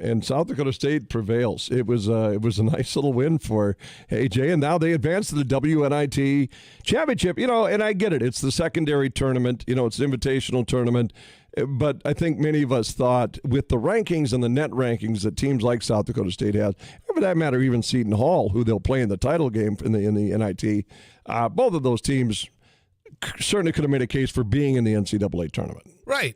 And South Dakota State prevails. It was a nice little win for AJ, and now they advance to the WNIT championship. And I get it. It's the secondary tournament. It's an invitational tournament. But I think many of us thought with the rankings and the net rankings that teams like South Dakota State has, and for that matter, even Seton Hall, who they'll play in the title game in the NIT, both of those teams certainly could have made a case for being in the NCAA tournament. Right.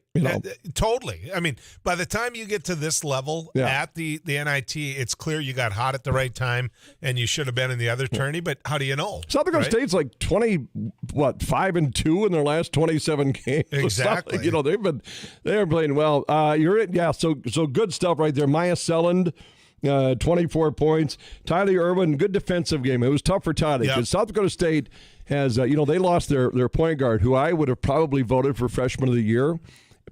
Totally. I mean, by the time you get to this level at the NIT, it's clear you got hot at the right time and you should have been in the other tourney, but how do you know? South Dakota State's like 5-2 in their last 27 games. Exactly. They're playing well. So good stuff right there. Maya Selland, 24 points. Tyler Irwin, good defensive game. It was tough for Tyler because South Dakota State has, they lost their point guard, who I would have probably voted for freshman of the year,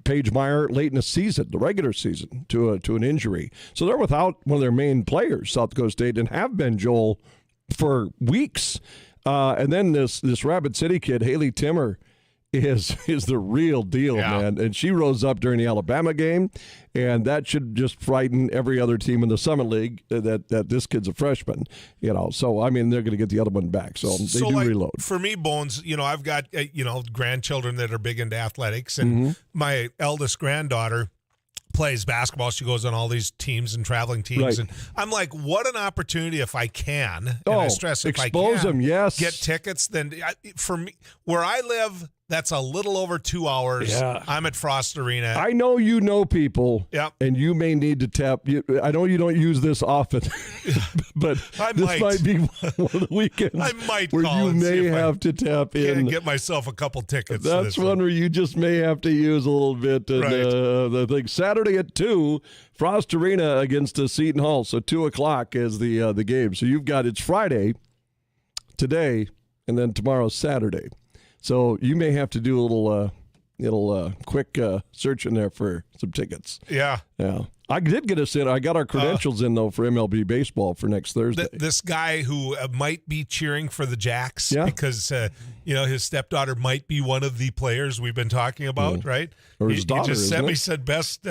Paige Meyer, late in the regular season, to an injury. So they're without one of their main players, South Dakota State, and have been, Joel, for weeks. And then this Rapid City kid, Haley Timmer, is the real deal, man. And she rose up during the Alabama game, and that should just frighten every other team in the Summit League that this kid's a freshman. So I mean, they're going to get the other one back. So they do reload. For me, Bones, I've got grandchildren that are big into athletics, and my eldest granddaughter plays basketball. She goes on all these teams and traveling teams. Right. And I'm like, what an opportunity if I can. And I stress if I can them, yes. Get tickets. Then for me, where I live, that's a little over 2 hours. Yeah. I'm at Frost Arena. I know people, and you may need to tap. I know you don't use this often, but this might be one of the weekends I might where call you may have to tap in and get myself a couple tickets. That's one where you just may have to use a little bit. And, I think Saturday at 2, Frost Arena against Seton Hall. So 2:00 is the game. So it's Friday today, and then tomorrow's Saturday. So you may have to do a little quick search in there for some tickets. Yeah. I did get us in. I got our credentials in, though, for MLB baseball for next Thursday. This guy who might be cheering for the Jacks because, his stepdaughter might be one of the players we've been talking about, right? Or his daughter, he just sent me, said, best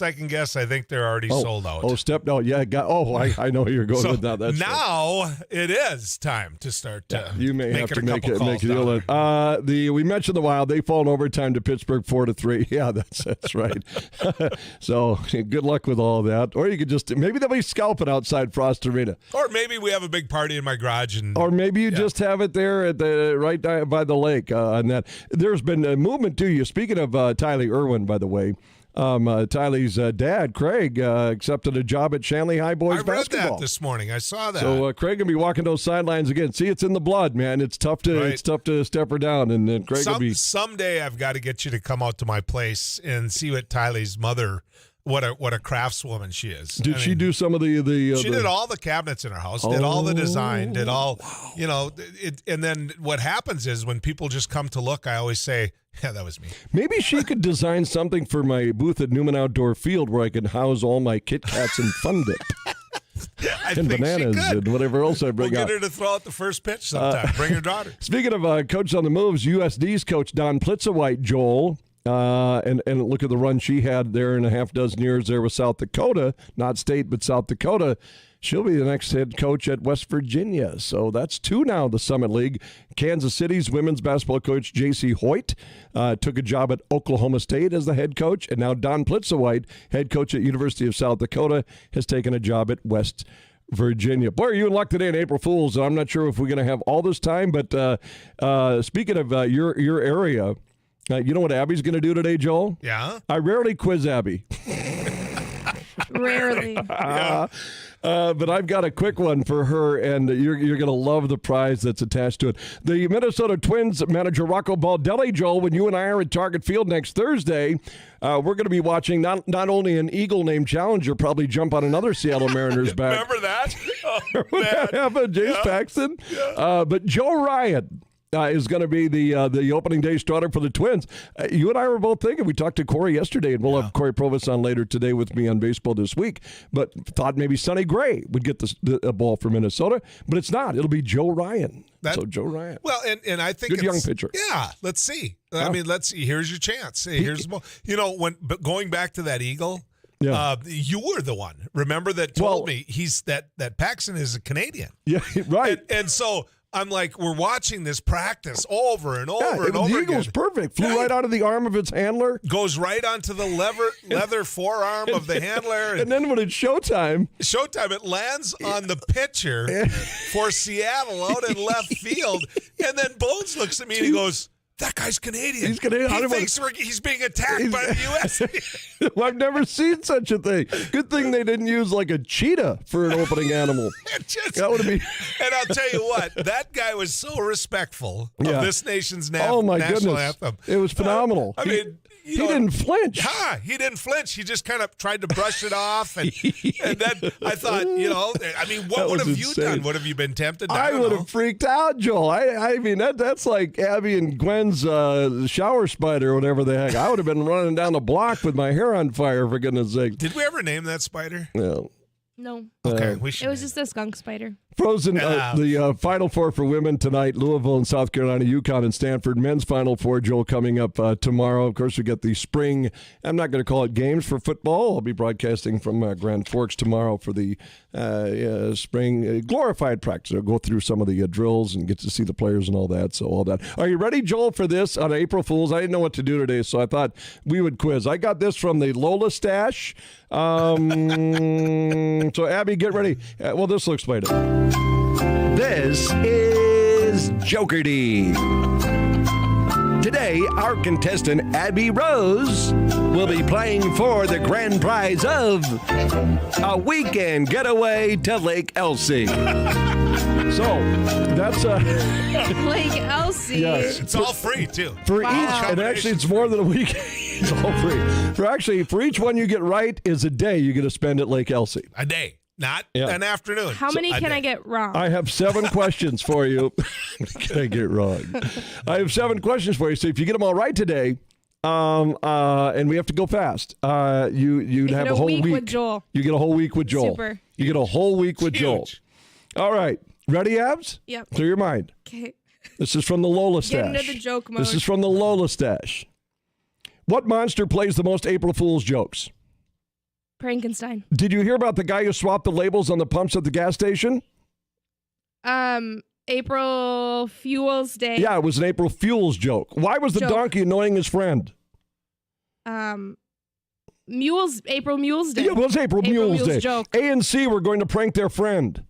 I can guess, I think they're already sold out. I know who you're going with that. That's now it is time to start. You may have to make a deal. We mentioned the Wild. They fall in overtime to Pittsburgh 4-3. Yeah, that's right. So good luck with all that. Or you could maybe they'll be scalping outside Frost Arena. Or maybe we have a big party in my garage, or maybe you just have it there at right by the lake. On that, there's been a movement to you. Speaking of Tyler Irwin, by the way. Tylee's dad, Craig, accepted a job at Shanley High Boys basketball. I read that this morning. I saw that. So Craig will be walking those sidelines again. See, it's in the blood, man. It's tough to step her down, and then Craig will be. Someday I've got to get you to come out to my place and see what Tylee's mother. What a craftswoman she is. Did she do some of the She did all the cabinets in her house, did all the design, did all, and then what happens is when people just come to look, I always say, yeah, that was me. Maybe she could design something for my booth at Newman Outdoor Field where I can house all my Kit Kats and Fun Dip. And bananas and whatever else I bring out. We'll get her to throw out the first pitch sometime. Bring her daughter. Speaking of coach on the moves, USD's coach Don Plitzawhite, Joel, and look at the run she had there in a half dozen years there with South Dakota, not state, but South Dakota. She'll be the next head coach at West Virginia. So that's 2 now, the Summit League. Kansas City's women's basketball coach, J.C. Hoyt, took a job at Oklahoma State as the head coach. And now Don Plitzawhite, head coach at University of South Dakota, has taken a job at West Virginia. Boy, are you in luck today on April Fools. I'm not sure if we're going to have all this time, but speaking of your area, you know what Abby's going to do today, Joel? Yeah? I rarely quiz Abby. Rarely. But I've got a quick one for her, and you're going to love the prize that's attached to it. The Minnesota Twins manager, Rocco Baldelli, Joel, when you and I are at Target Field next Thursday, we're going to be watching not only an Eagle named Challenger probably jump on another Seattle Mariners back. Remember that? Oh, that happened, Jace Paxton. Yeah. But Joe Ryan is going to be the opening day starter for the Twins. You and I were both thinking, we talked to Corey yesterday, and we'll have Corey Provis on later today with me on Baseball This Week, but thought maybe Sonny Gray would get the ball for Minnesota, but it's not. It'll be Joe Ryan. So Joe Ryan. Well, and I think good young pitcher. Yeah, let's see. I mean, let's see. Here's your chance. Here's when going back to that Eagle. Yeah. You were the one, remember, that told me that Paxson is a Canadian. Yeah, right. And so I'm like, we're watching this practice over and over and over the again. eagle's perfect. Flew right out of the arm of its handler. Goes right onto the leather forearm of the handler. And then when it's showtime, it lands on the pitcher for Seattle out in left field. And then Bones looks at me and he goes, that guy's Canadian. He's Canadian. He thinks he's being attacked by the U.S. I've never seen such a thing. Good thing they didn't use like a cheetah for an opening animal. That would be. And I'll tell you what, that guy was so respectful of this nation's oh my national goodness. anthem. It was phenomenal. I mean, he didn't flinch. He didn't flinch. He just kind of tried to brush it off. And then I thought, what would have you done? Would have you been tempted? I would have freaked out, Joel. I mean, that's like Abby and Gwen's shower spider or whatever the heck. I would have been running down the block with my hair on fire, for goodness sake. Did we ever name that spider? No. No. Okay, we should. It was just a skunk spider. Frozen, the Final Four for women tonight, Louisville and South Carolina, UConn and Stanford. Men's Final Four, Joel, coming up tomorrow. Of course, we get the spring, I'm not going to call it games for football. I'll be broadcasting from Grand Forks tomorrow for the spring glorified practice. I'll go through some of the drills and get to see the players and all that. So all that. Are you ready, Joel, for this on April Fool's? I didn't know what to do today, so I thought we would quiz. I got this from the Lola Stash. So, Abby, get ready. Well, this will explain it. This is Jokerty. Today, our contestant, Abby Rose, will be playing for the grand prize of a weekend getaway to Lake Elsie. So, that's Lake Elsie. Yes. It's all free, too. For each, and actually it's more than a week. It's all free. For each one you get right is a day you get to spend at Lake Elsie. A day, not an afternoon. How many can I get wrong? I have 7 questions for you. Can I get wrong? I have 7 questions for you. So if you get them all right today, and we have to go fast, you'd have a whole week with Joel. You get a whole week with Joel. Super. You get a whole week with Joel. All right. Ready, Abs? Yep. Clear your mind. Okay. This is from the Lola Stash. Get into the joke mode. This is from the Lola Stash. What monster plays the most April Fool's jokes? Frankenstein. Did you hear about the guy who swapped the labels on the pumps at the gas station? April Fuel's Day. Yeah, it was an April Fool's joke. Why was the donkey annoying his friend? April Mule's Day. Yeah, it was April Mule's Day. Joke. A and C were going to prank their friend.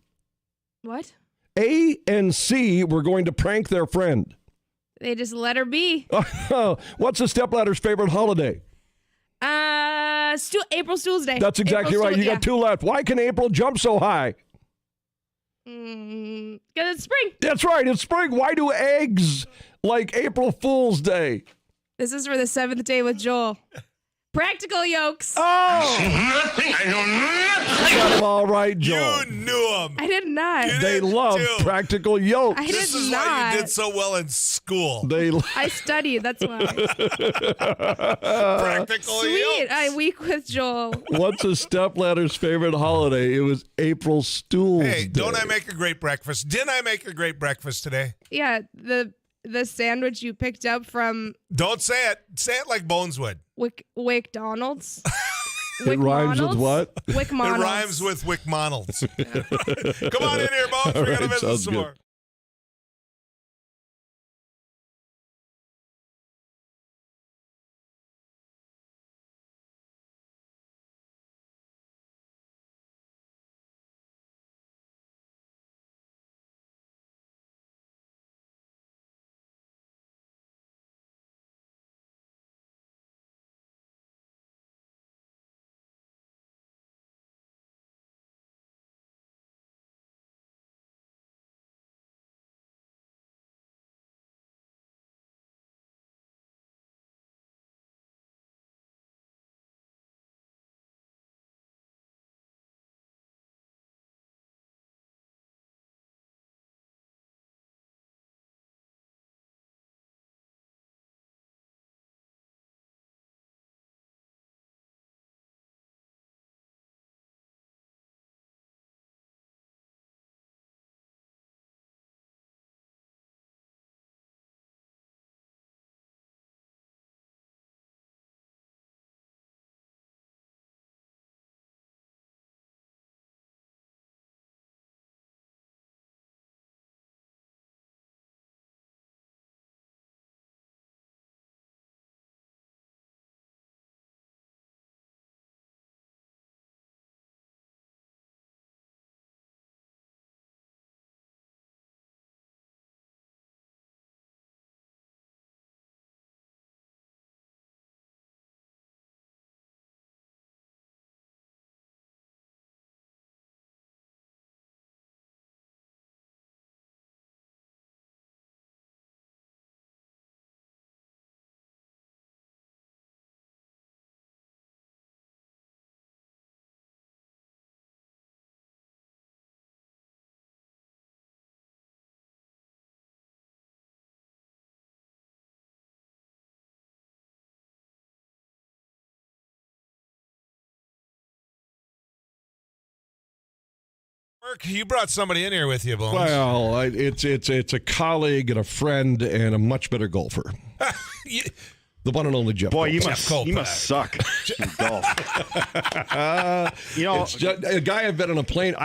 What? A and C were going to prank their friend. They just let her be. What's the stepladder's favorite holiday? April Fool's Day. That's exactly right. You got 2 left. Why can April jump so high? Because it's spring. That's right. It's spring. Why do eggs like April Fool's Day? This is for the 7th day with Joel. Practical yolks. Oh! I know nothing. Got them all right, Joel. You knew them. I did not. They love practical yolks. I This did is not. why you did so well in school. I studied. That's why. Practical Sweet. yolks. I week with Joel. What's a stepladder's favorite holiday? It was April Fool's Day. Hey, don't I make a great breakfast? Didn't I make a great breakfast today? Yeah, the sandwich you picked up from Don't say it. Say it like Bones would. WcDonald's. It rhymes with what? Wick It rhymes with Wick Monalds. Come on in here, Bones. We're going to visit some more. Mark, you brought somebody in here with you, Bones. Well, it's a colleague and a friend and a much better golfer. The one and only Jeff. Boy, you Colpack. must suck in golf. It's just, a guy I've been on a plane.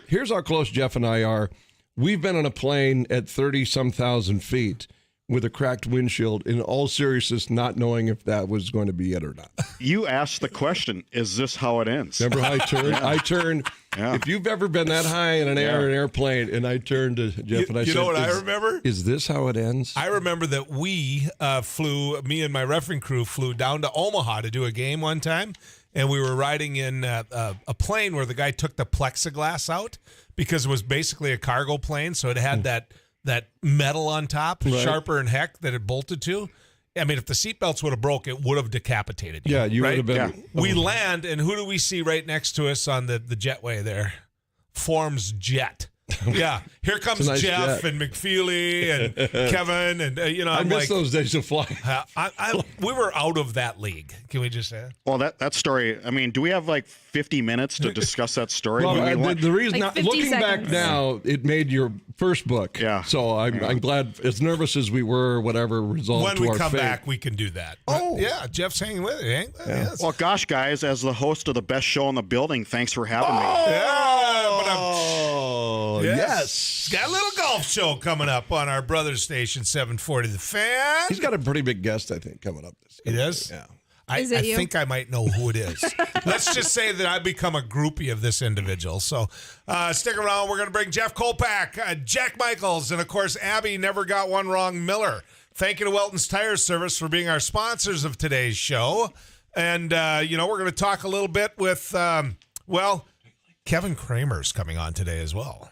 Here's how close Jeff and I are. We've been on a plane at 30-some thousand feet with a cracked windshield, in all seriousness, not knowing if that was going to be it or not. You asked the question, is this how it ends? Remember how I turned? Yeah. I turned. Yeah. If you've ever been that high in an airplane, and I turned to Jeff and I said, you know what I remember? Is this how it ends? I remember that we me and my refereeing crew flew down to Omaha to do a game one time, and we were riding in a plane where the guy took the plexiglass out because it was basically a cargo plane, so it had that metal on top, right, sharper than heck, that it bolted to. I mean, if the seatbelts would have broke, it would have decapitated you. Yeah, you right? would have been. Yeah. We land, and who do we see right next to us on the jetway there? Form's jet. Yeah, here comes nice Jeff jet. and McFeely and Kevin, and I I'm miss like, those days of flying. we were out of that league. Can we just say that? Well, that story, I mean, do we have like 50 minutes to discuss that story? Well, the reason, Like 50 looking back seconds. now, it made your first book. Yeah. So I'm glad, as nervous as we were, whatever resolved When to we our come fate. back, we can do that. Oh. Yeah, Jeff's hanging with it. Ain't yes. Well, gosh, guys, as the host of the best show in the building, thanks for having me. Yeah, but Oh, yes. Got a little golf show coming up on our brother station, 740 The Fan. He's got a pretty big guest, I think, coming up. He does? Yeah. I Is it you? think I might know who it is. Let's just say that I've become a groupie of this individual. So stick around. We're going to bring Jeff Kolpak, Jack Michaels, and, of course, Abby Never Got One Wrong Miller. Thank you to Welton's Tire Service for being our sponsors of today's show. And, we're going to talk a little bit with, Kevin Cramer's coming on today as well.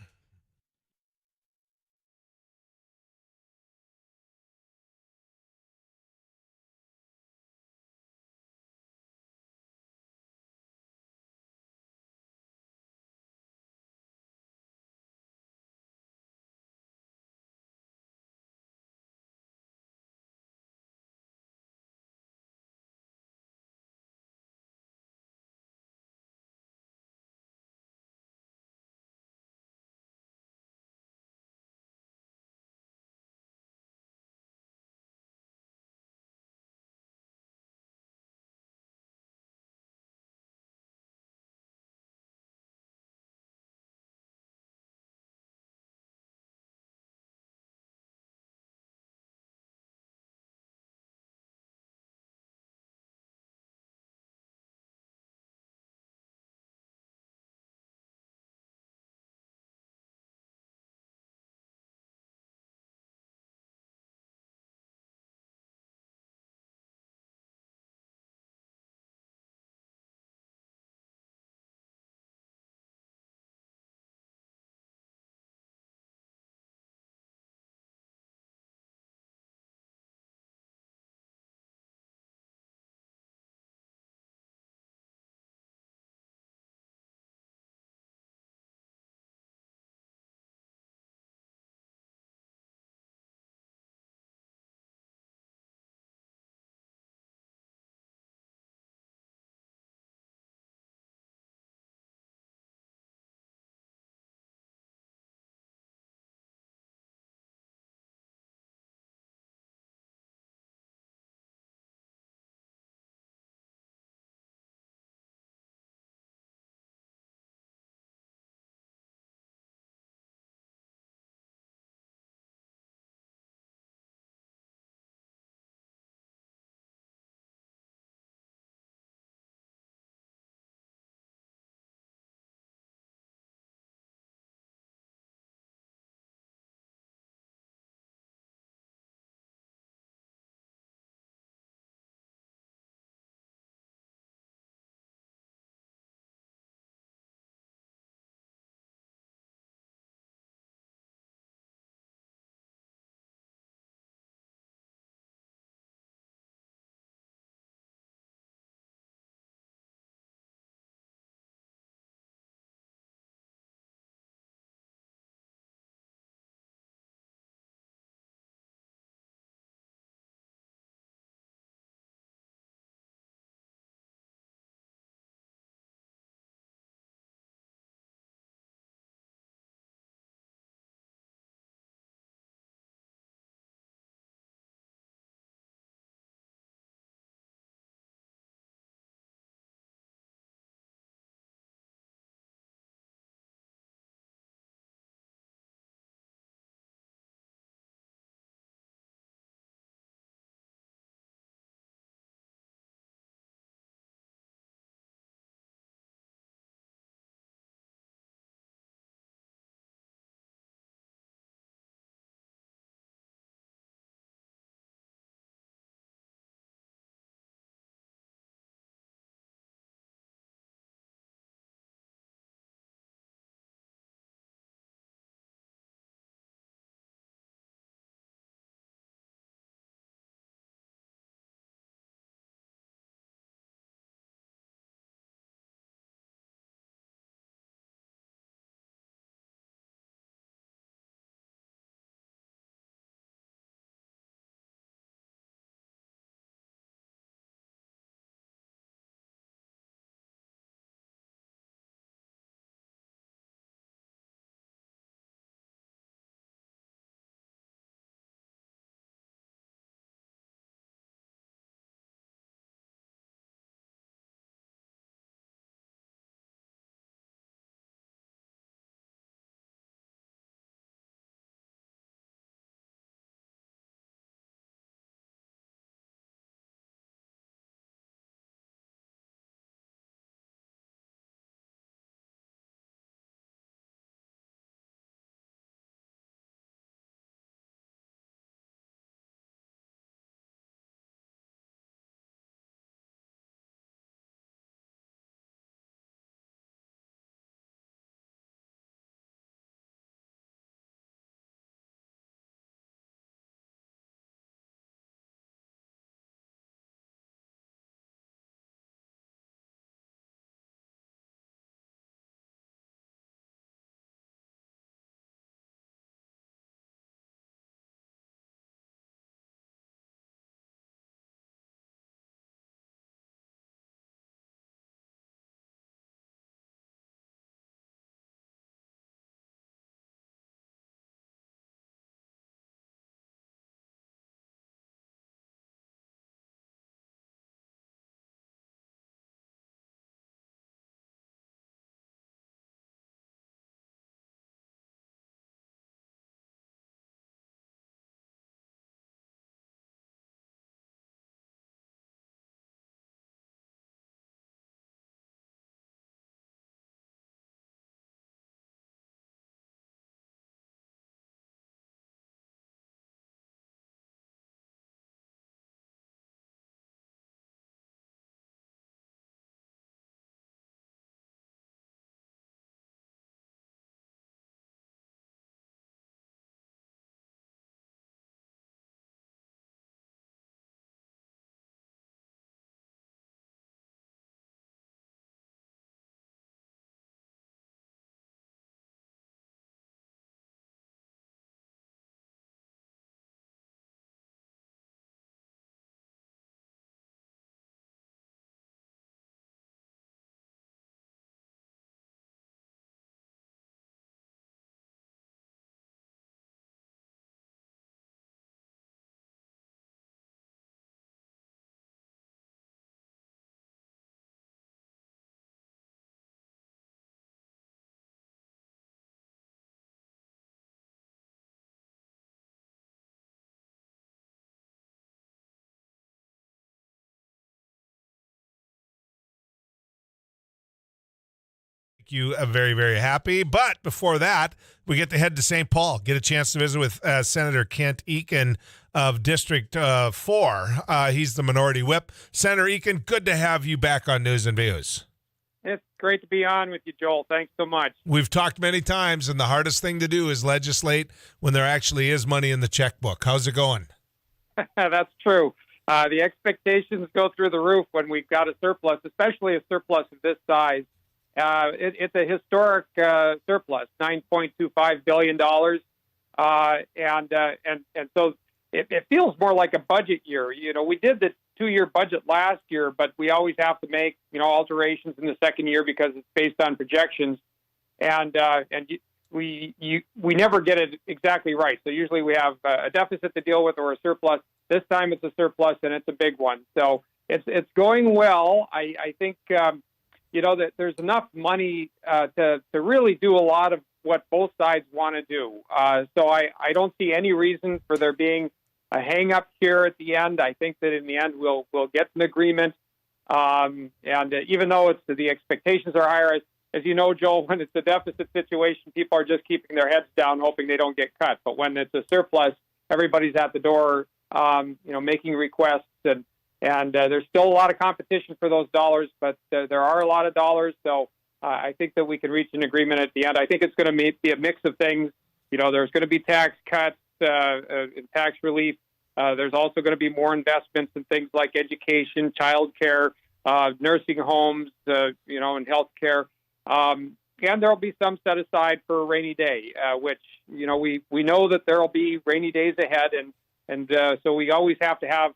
make you very, very happy. But before that, we get to head to St. Paul, get a chance to visit with Senator Kent Eakin of District 4. He's the minority whip. Senator Eakin, good to have you back on News and Views. It's great to be on with you, Joel. Thanks so much. We've talked many times, and the hardest thing to do is legislate when there actually is money in the checkbook. How's it going? That's true. The expectations go through the roof when we've got a surplus, especially a surplus of this size. It's a historic surplus, $9.25 billion. And so it feels more like a budget year. You know, we did the 2-year budget last year, but we always have to make, alterations in the second year because it's based on projections. And we never get it exactly right. So usually we have a deficit to deal with or a surplus. This time it's a surplus, and it's a big one. So it's going well. I think, that there's enough money to really do a lot of what both sides want to do. So I don't see any reason for there being a hang up here at the end. I think that in the end we'll get an agreement. And even though the expectations are higher, as you know, Joel, when it's a deficit situation, people are just keeping their heads down, hoping they don't get cut. But when it's a surplus, everybody's at the door, making requests, and there's still a lot of competition for those dollars, but there are a lot of dollars. So I think that we can reach an agreement at the end. I think it's going to be a mix of things. There's going to be tax cuts and tax relief. There's also going to be more investments in things like education, childcare, nursing homes, and healthcare. And there'll be some set aside for a rainy day, which, we know that there'll be rainy days ahead. And so we always have to have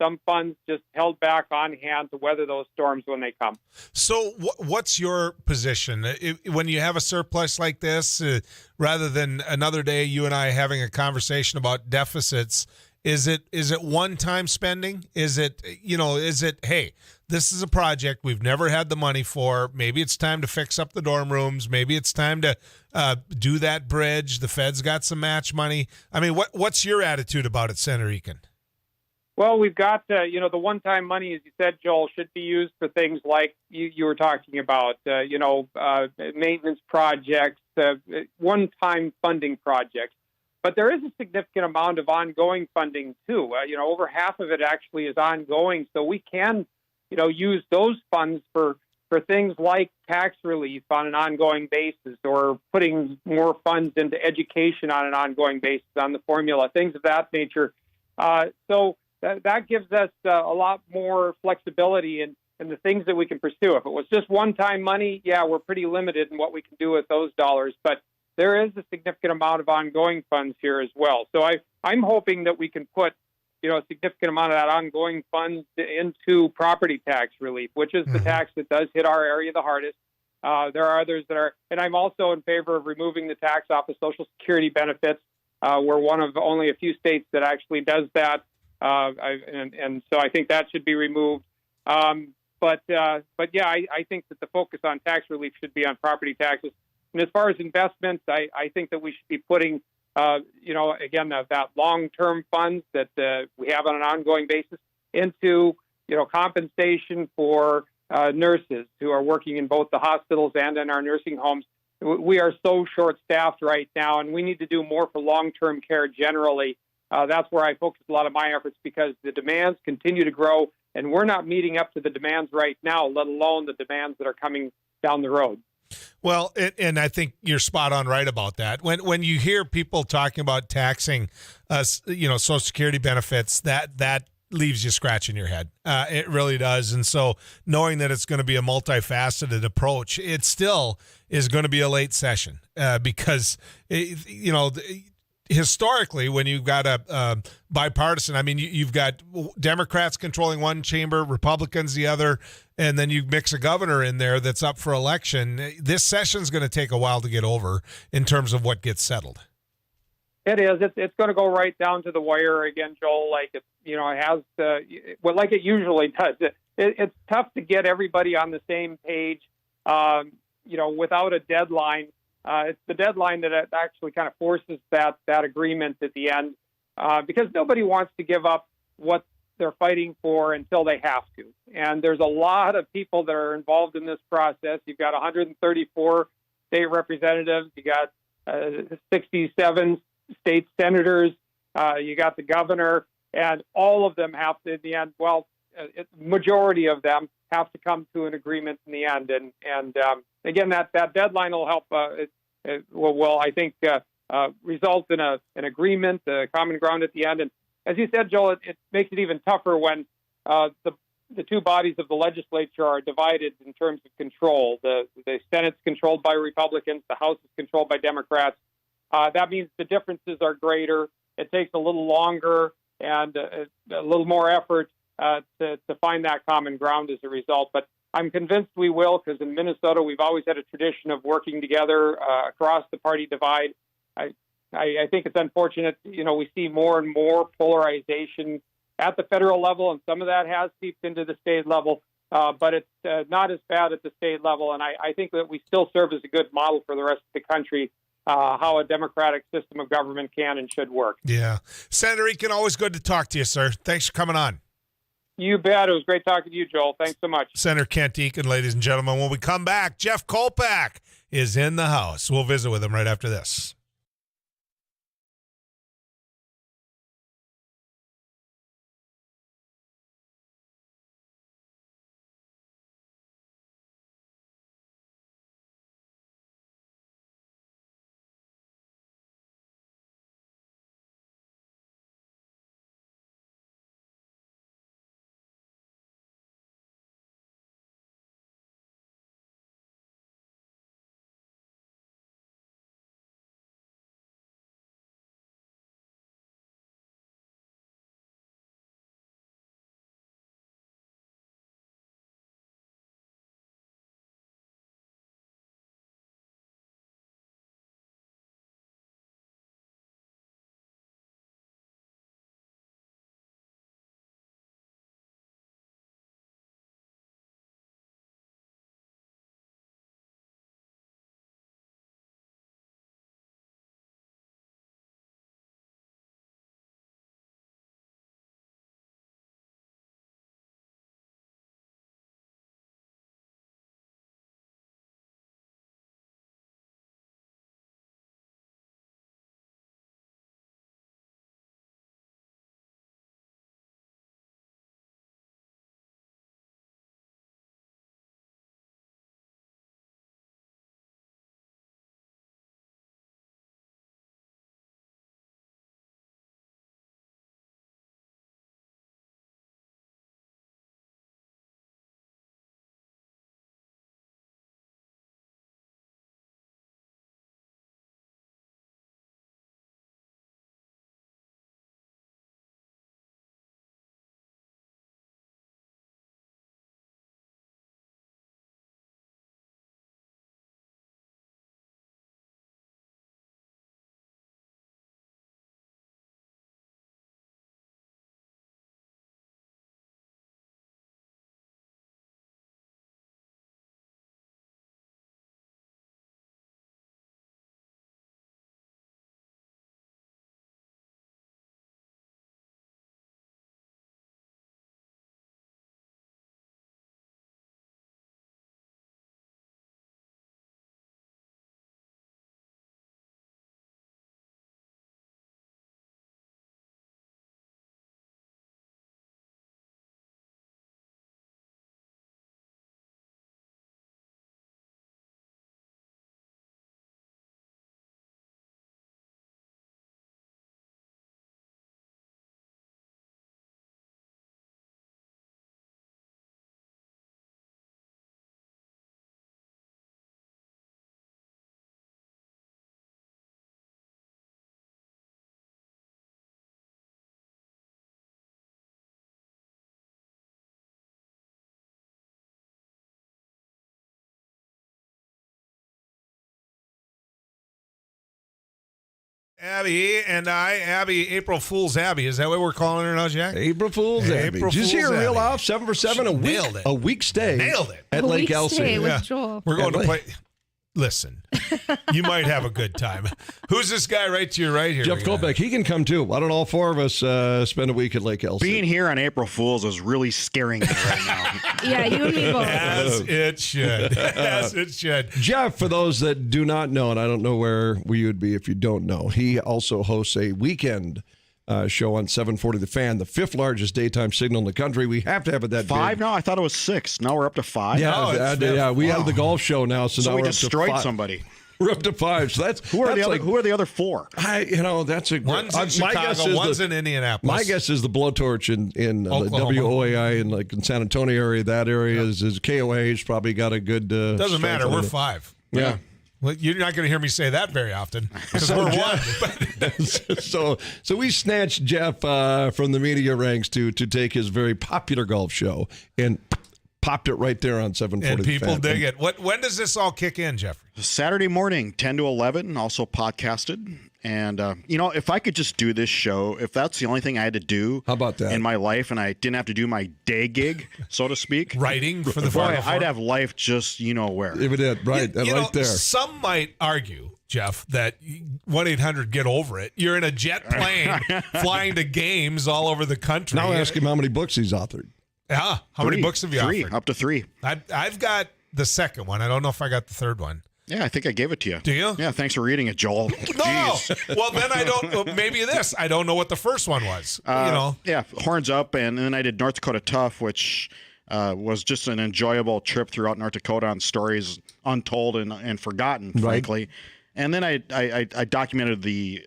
some funds just held back on hand to weather those storms when they come. So what's your position? When you have a surplus like this, rather than another day you and I having a conversation about deficits, is it one-time spending? Is it, hey, this is a project we've never had the money for. Maybe it's time to fix up the dorm rooms. Maybe it's time to do that bridge. The Fed's got some match money. I mean, what's your attitude about it, Senator Eakin? Well, we've got, the one-time money, as you said, Joel, should be used for things like you were talking about, maintenance projects, one-time funding projects. But there is a significant amount of ongoing funding, too. Over half of it actually is ongoing. So we can, use those funds for things like tax relief on an ongoing basis, or putting more funds into education on an ongoing basis on the formula, things of that nature. So that gives us a lot more flexibility in the things that we can pursue. If it was just one-time money, we're pretty limited in what we can do with those dollars. But there is a significant amount of ongoing funds here as well. So I'm hoping that we can put, a significant amount of that ongoing funds into property tax relief, which is the tax that does hit our area the hardest. There are others that are, and I'm also in favor of removing the tax off of Social Security benefits. We're one of only a few states that actually does that. And so I think that should be removed. But I think that the focus on tax relief should be on property taxes. And as far as investments, I think that we should be putting, again, that long-term funds that we have on an ongoing basis into, compensation for nurses who are working in both the hospitals and in our nursing homes. We are so short-staffed right now, and we need to do more for long-term care generally. That's where I focus a lot of my efforts, because the demands continue to grow, and we're not meeting up to the demands right now, let alone the demands that are coming down the road. Well, and I think you're spot on right about that. When you hear people talking about taxing, Social Security benefits, that leaves you scratching your head. It really does. And so knowing that it's going to be a multifaceted approach, it still is going to be a late session because, historically, when you've got a bipartisan, I mean, you've got Democrats controlling one chamber, Republicans the other, and then you mix a governor in there that's up for election. This session's going to take a while to get over in terms of what gets settled. It is. It's going to go right down to the wire again, Joel. Like it has, like it usually does. It's tough to get everybody on the same page, without a deadline. It's the deadline that actually kind of forces that agreement at the end, because nobody wants to give up what they're fighting for until they have to. And there's a lot of people that are involved in this process. You've got 134 state representatives. You got 67 state senators. You got the governor, and all of them have to, in the end, majority of them have to come to an agreement in the end. And again, that deadline will help. I think result in an agreement, a common ground at the end. And as you said, Joel, it makes it even tougher when the two bodies of the legislature are divided in terms of control. The Senate's controlled by Republicans, the House is controlled by Democrats. That means the differences are greater. It takes a little longer and a little more effort to find that common ground as a result. But I'm convinced we will, because in Minnesota, we've always had a tradition of working together across the party divide. I think it's unfortunate, we see more and more polarization at the federal level, and some of that has seeped into the state level, but it's not as bad at the state level. And I think that we still serve as a good model for the rest of the country, how a democratic system of government can and should work. Yeah. Senator Eakin, always good to talk to you, sir. Thanks for coming on. You bet. It was great talking to you, Joel. Thanks so much. Senator Kent Eakin, ladies and gentlemen. When we come back, Jeff Kolpak is in the house. We'll visit with him right after this. Abby, April Fool's Abby. Is that what we're calling her now, Jack? April Fool's Abby. Did you see her reel off 7 for 7 Nailed it. A week stay. Nailed it. At Lake Elsie. With Joel. We're going to play. listen, you might have a good time. Who's this guy right to your right here? Jeff Kolbeck, he can come too. Why don't all four of us spend a week at Lake Elsie? Being here on April Fool's is really scaring me right now. Yeah, you and me both. As it should. As it should. Jeff, for those that do not know, and I don't know where we would be if you don't know, he also hosts a weekend show on 740 The Fan, the fifth largest daytime signal in the country. We have to have it that 5 big. now? I thought it was 6. Now we're up to 5. Yeah, we have the golf show now, so now we we're destroyed up to 5. somebody. We're up to 5. So that's Who are the other 4? That's a one's in Chicago, one's in Indianapolis. My guess is the blowtorch in the WOAI and like in San Antonio area. That area is KOA's probably got a good. Doesn't matter. We're 5. Yeah. Well, you're not going to hear me say that very often because we're 1. So we snatched Jeff from the media ranks to take his very popular golf show and popped it right there on 740. And people dig it. When does this all kick in, Jeffrey? Saturday morning, 10 to 11, also podcasted. And, if I could just do this show, if that's the only thing I had to do How about that? in my life and I didn't have to do my day gig, so to speak, Writing for the boy, Fargo-Moorhead? I'd have life just where. If it did, right, right there. Some might argue, Jeff, that 1-800-GET-OVER-IT. You're in a jet plane flying to games all over the country. Now ask him how many books he's authored. Yeah. How many books have you 3, offered? up to 3. I've got the second one. I don't know if I got the third one. Yeah, I think I gave it to you. Do you? Yeah, thanks for reading it, Joel. No. Jeez. Well, then I don't. Maybe this. I don't know what the first one was. Yeah, Horns Up, and then I did North Dakota Tough, which was just an enjoyable trip throughout North Dakota on stories untold and forgotten, frankly. And then I documented the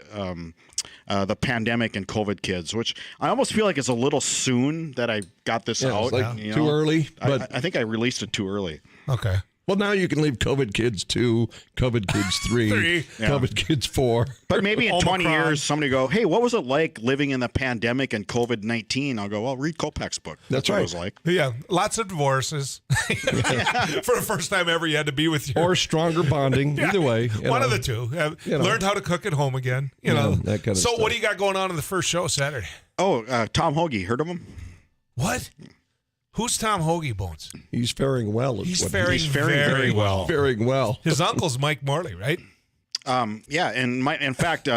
pandemic and COVID kids, which I almost feel like it's a little soon that I got this out. Like too early, but I think I released it too early. Okay. Well, now you can leave COVID Kids 2, COVID Kids 3, COVID Kids 4. But maybe in 20 Omicron. years, somebody go, hey, what was it like living in the pandemic and COVID-19? I'll go, well, read Kopech's book. That's what right. it was like. Yeah, lots of divorces. For the first time ever, you had to be with your... Or stronger bonding, either way. One of the two. Learned how to cook at home again. You know. that kind of so stuff. what do you got going on in the first show Saturday? Oh, Tom Hoagie. Heard of him? What? Who's Tom Hoagie, Bones? He's faring well. He's faring very well. Faring well. His uncle's Mike Morley, right? Yeah, and in fact,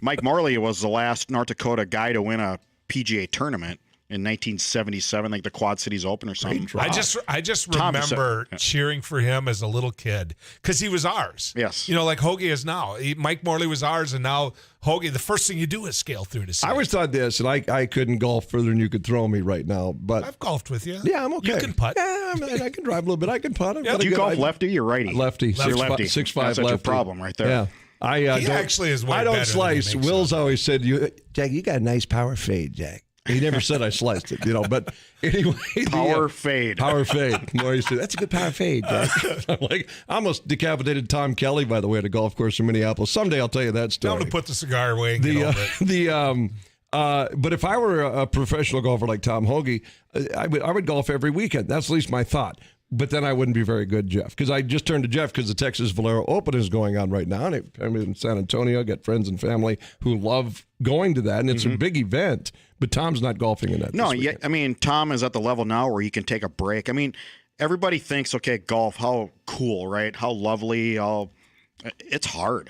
Mike Morley was the last North Dakota guy to win a PGA tournament in 1977, like the Quad Cities Open or something. I just Tom is remember cheering for him as a little kid because he was ours. Yes. You know, like Hoagie is now. Mike Morley was ours, and now Hoagie, the first thing you do is scale through to see. I always thought this, and I couldn't golf further than you could throw me right now. But I've golfed with you. yeah, I'm okay. You can putt. Yeah, I can drive a little bit. I can putt. Do you golf lefty or righty? Lefty. You're lefty. 6'5" That's lefty. your problem right there. Yeah. He actually is way I don't better than slice. he makes Will's always said, Jack, you got a nice power fade, Jack. He never said I sliced it, but anyway. Power fade. Power fade. He said, that's a good power fade, Jack. I'm like, I almost decapitated Tom Kelly, by the way, at a golf course in Minneapolis. Someday I'll tell you that story. Tell him to put the cigar away and get over it. But if I were a professional golfer like Tom Hoagie, I would golf every weekend. That's at least my thought. But then I wouldn't be very good, Jeff, because I just turned to Jeff because the Texas Valero Open is going on right now. And I'm in San Antonio. I got friends and family who love going to that, and it's a big event. But Tom's not golfing in that. No, Tom is at the level now where he can take a break. I mean, everybody thinks, okay, golf, how cool, right? How lovely. It's hard.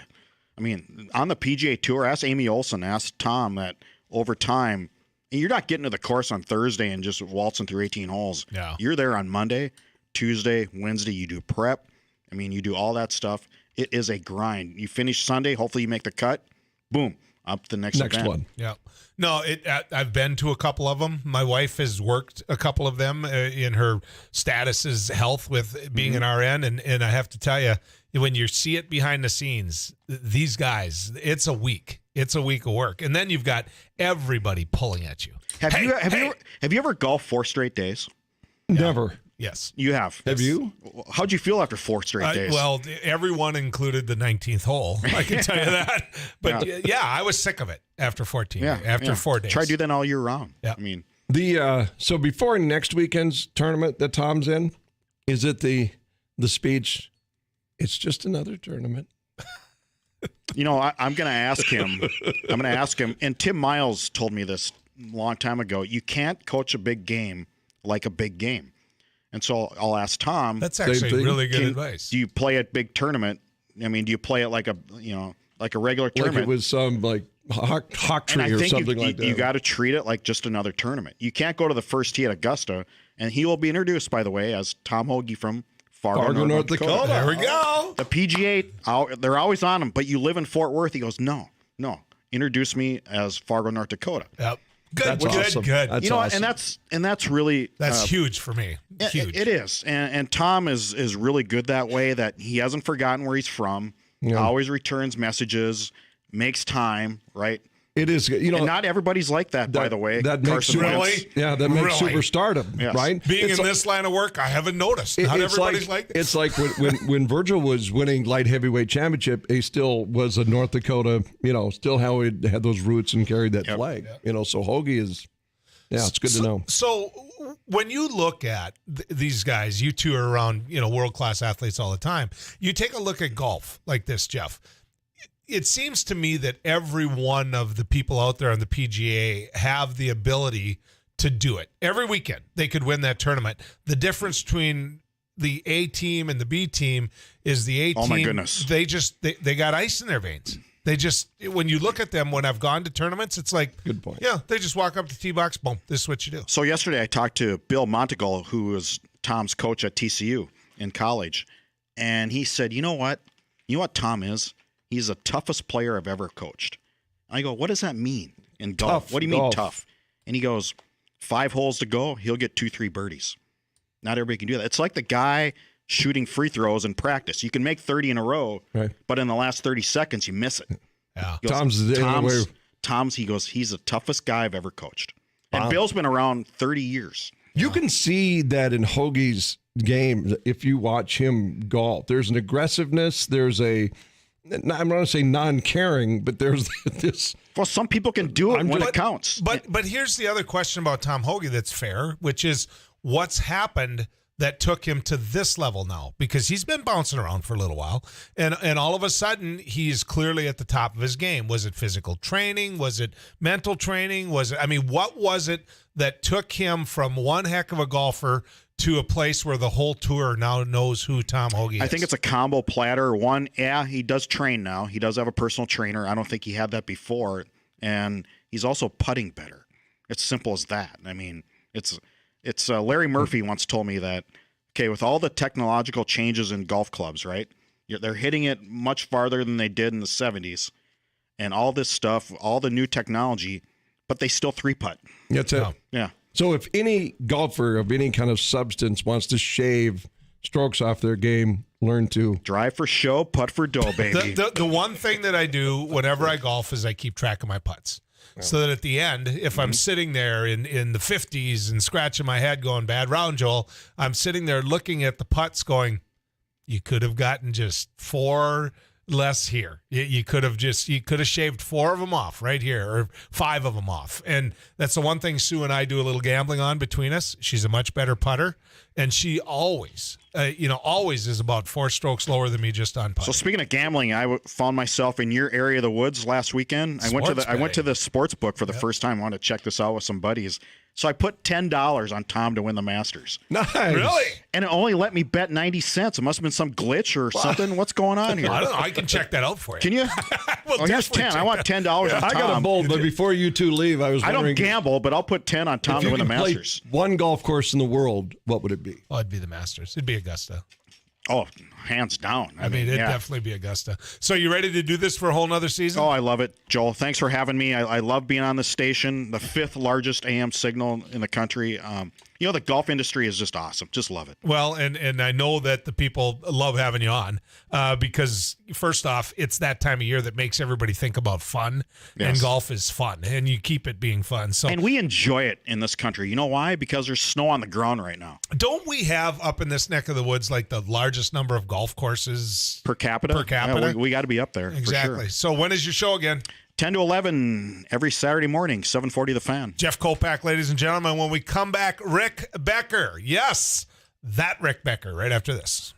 I mean, on the PGA Tour, ask Amy Olson, ask Tom that over time, you're not getting to the course on Thursday and just waltzing through 18 holes. Yeah. You're there on Monday, Tuesday, Wednesday. You do prep. I mean, you do all that stuff. It is a grind. You finish Sunday. Hopefully you make the cut. Boom. Up the next event. one. Yeah. No, I've been to a couple of them. My wife has worked a couple of them in her status as health with being an RN. And I have to tell you, when you see it behind the scenes, these guys, it's a week. It's a week of work. And then you've got everybody pulling at you. Have you ever golfed 4 straight days? Never. Yes. You have. Have you? How'd you feel after 4 straight days? Well, everyone included the 19th hole. I can tell you that. But yeah, I was sick of it after 4 days. Try to do that all year round. Yeah. I mean, so before next weekend's tournament that Tom's in, is it the speech? It's just another tournament. I'm going to ask him. And Tim Miles told me this a long time ago. You can't coach a big game like a big game. And so I'll ask Tom. That's actually really good advice. Do you play a big tournament? I mean, do you play it like a regular tournament? Like it was some hawk tree or something like that. You got to treat it like just another tournament. You can't go to the first tee at Augusta, and he will be introduced, by the way, as Tom Hoagie from Fargo, North Dakota. There we go. The PGA, they're always on him, but you live in Fort Worth. He goes, no. Introduce me as Fargo, North Dakota. Yep. Good. That's awesome. That's awesome. and that's really huge for me. Huge. It is, and Tom is really good that way. That he hasn't forgotten where he's from. Yeah. Always returns messages, makes time. Right. It is, and not everybody's like that, by the way. That makes superstardom, Yes. right? Being in this line of work, I haven't noticed. Not everybody's like this. It's like when Virgil was winning light heavyweight championship, he still was a North Dakota, still how he had those roots and carried that flag. Yep. So Hoagie is, it's good to know. So when you look at these guys, you two are around, world-class athletes all the time. You take a look at golf like this, Jeff. It seems to me that every one of the people out there on the PGA have the ability to do it. Every weekend, they could win that tournament. The difference between the A team and the B team is the A team. Oh, my goodness. They got ice in their veins. When you look at them, when I've gone to tournaments, it's like, good point. Yeah, they just walk up to the tee box, boom, this is what you do. So yesterday I talked to Bill Monteagle, who was Tom's coach at TCU in college, and he said, you know what Tom is? He's the toughest player I've ever coached. I go, what does that mean in golf? What do you mean tough? And he goes, 5 holes to go, he'll get 2-3 birdies. Not everybody can do that. It's like the guy shooting free throws in practice. You can make 30 in a row, right, but in the last 30 seconds, you miss it. Yeah. He goes, he goes, he's the toughest guy I've ever coached. And Bill's been around 30 years. You can see that in Hoagie's game if you watch him golf. There's an aggressiveness. There's I'm not going to say non-caring, but there's this. Well, some people can do it when it counts. But here's the other question about Tom Hoagie that's fair, which is what's happened that took him to this level now? Because he's been bouncing around for a little while, and all of a sudden he's clearly at the top of his game. Was it physical training? Was it mental training? What was it that took him from one heck of a golfer to a place where the whole tour now knows who Tom Hoagie is? I think it's a combo platter. One, he does train now. He does have a personal trainer. I don't think he had that before. And he's also putting better. It's simple as that. I mean, it's Larry Murphy once told me that, okay, with all the technological changes in golf clubs, right? They're hitting it much farther than they did in the 70s. And all this stuff, all the new technology, but they still 3-putt. That's it. Yeah. So if any golfer of any kind of substance wants to shave strokes off their game, learn to drive for show, putt for dough, baby. The one thing that I do whenever I golf is I keep track of my putts. So that at the end, if I'm sitting there in the 50s and scratching my head going, bad round, Joel, I'm sitting there looking at the putts going, you could have gotten just 4 less here. You could have shaved 4 of them off right here, or 5 of them off. And that's the one thing Sue and I do a little gambling on between us. She's a much better putter, and she always is about 4 strokes lower than me just on putting. So speaking of gambling, I found myself in your area of the woods last weekend. I went to the sports book for the first time. I wanted to check this out with some buddies. So I put $10 on Tom to win the Masters. Nice. Really? And it only let me bet 90 cents. It must have been some glitch or something. What's going on here? I don't know. I can check that out for you. Can you? Here's 10. I want $10 on Tom. I got a bold, but before you two leave, I don't gamble, but I'll put 10 on Tom to win the Masters. One golf course in the world, what would it be? Oh, it'd be the Masters. It'd be Augusta. Oh, hands down. I mean, it'd definitely be Augusta. So you ready to do this for a whole nother season? Oh, I love it, Joel. Thanks for having me. I love being on the station, the 5th largest AM signal in the country. The golf industry is just awesome. Just love it. Well, and I know that the people love having you on because, first off, it's that time of year that makes everybody think about fun, and golf is fun, and you keep it being fun. And we enjoy it in this country. You know why? Because there's snow on the ground right now. Don't we have up in this neck of the woods like the largest number of golf courses per capita? Yeah, we got to be up there. Exactly. For sure. So when is your show again? 10 to 11 every Saturday morning, 740 The Fan. Jeff Kolpak, ladies and gentlemen. When we come back, Rick Becker. Yes, that Rick Becker right after this.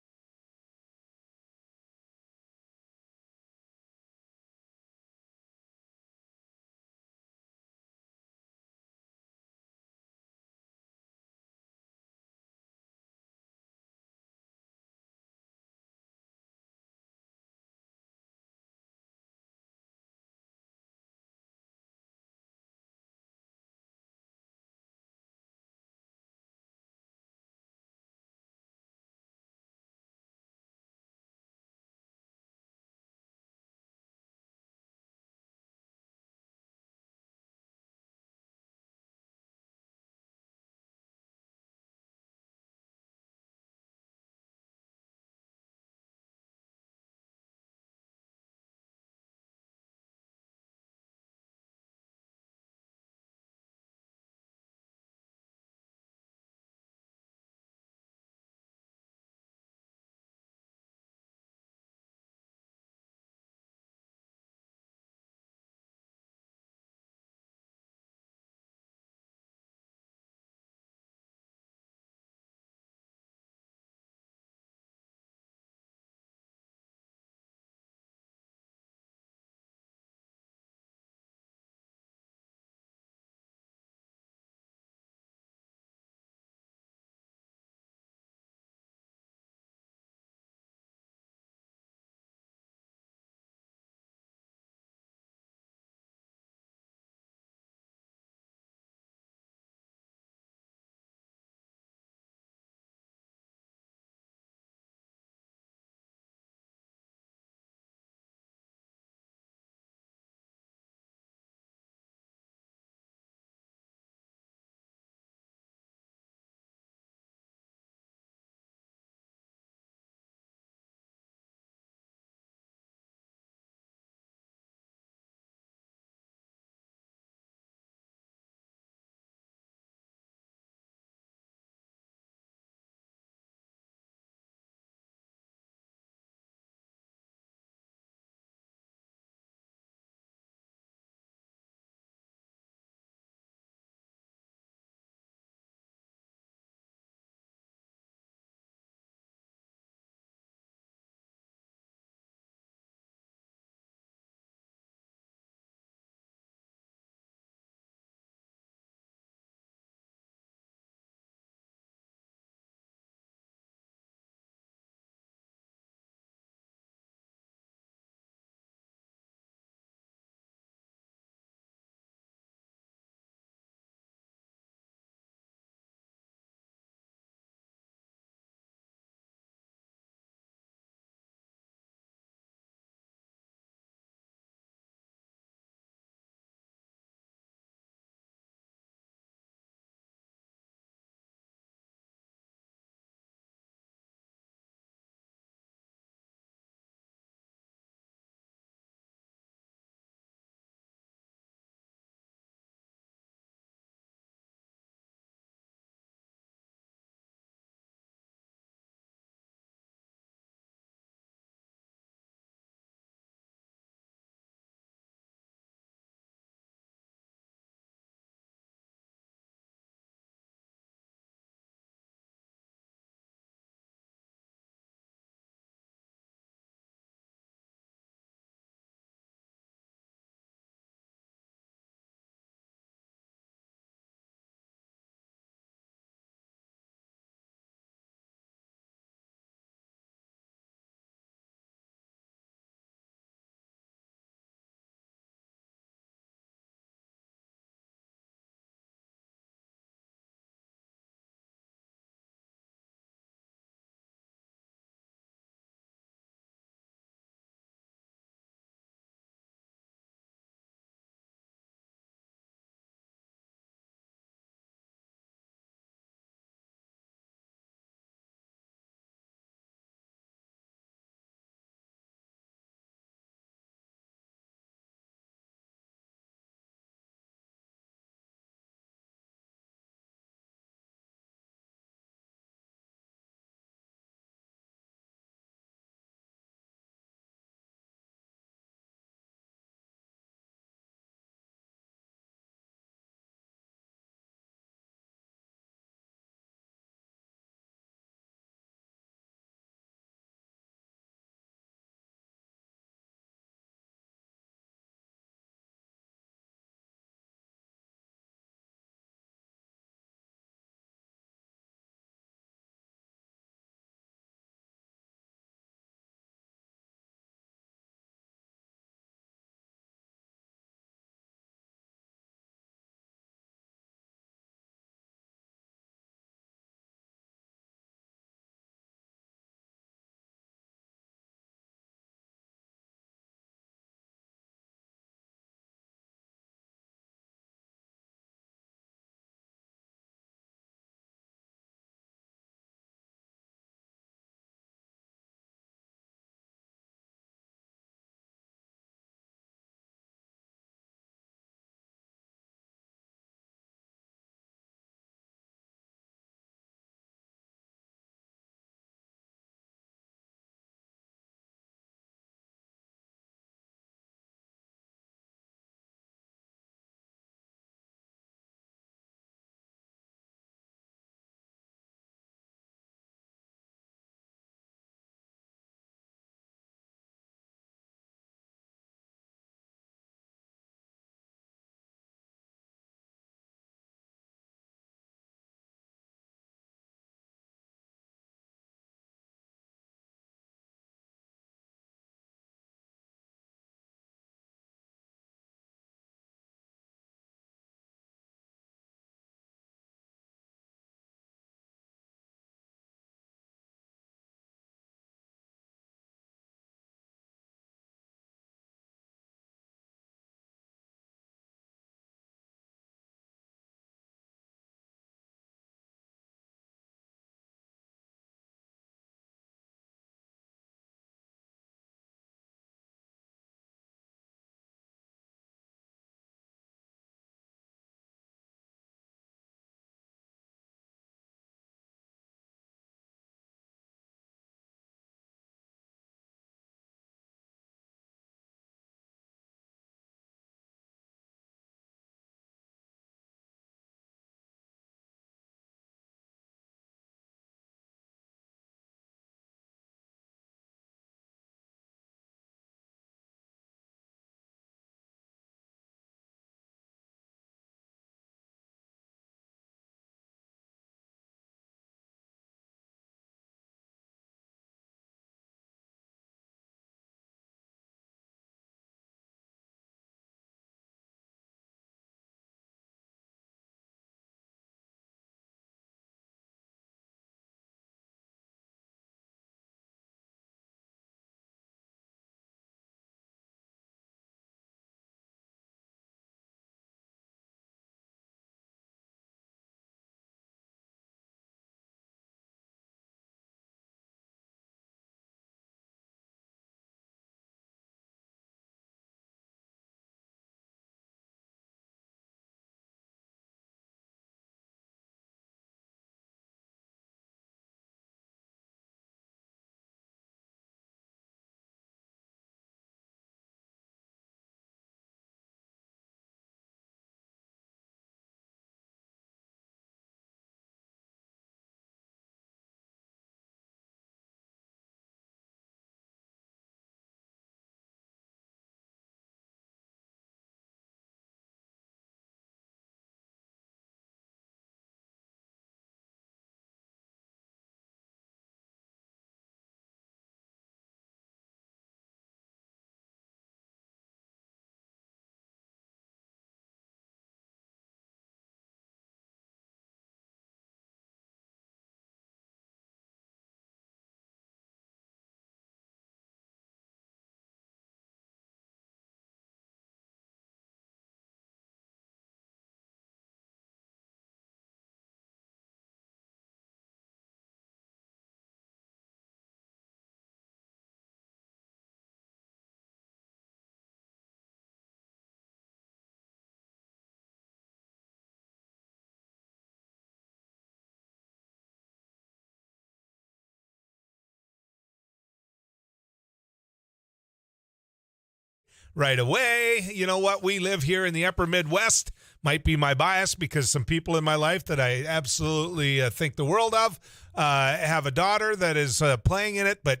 right away. You know what? We live here in the upper Midwest. Might be my bias because some people in my life that I absolutely think the world of have a daughter that is playing in it. But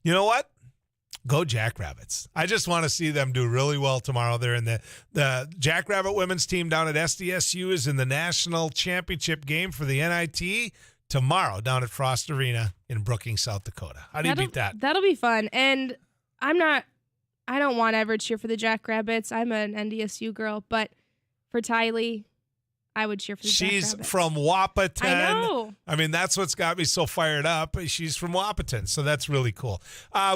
you know what? Go Jackrabbits. I just want to see them do really well tomorrow. They're in the Jackrabbit women's team down at SDSU is in the national championship game for the NIT tomorrow down at Frost Arena in Brookings, South Dakota. How do you beat that? That'll be fun. And I don't want to ever cheer for the Jackrabbits. I'm an NDSU girl, but for Tylee, I would cheer for the She's Jackrabbits. from Wahpeton. I know. I mean, that's what's got me so fired up. She's from Wahpeton, so that's really cool.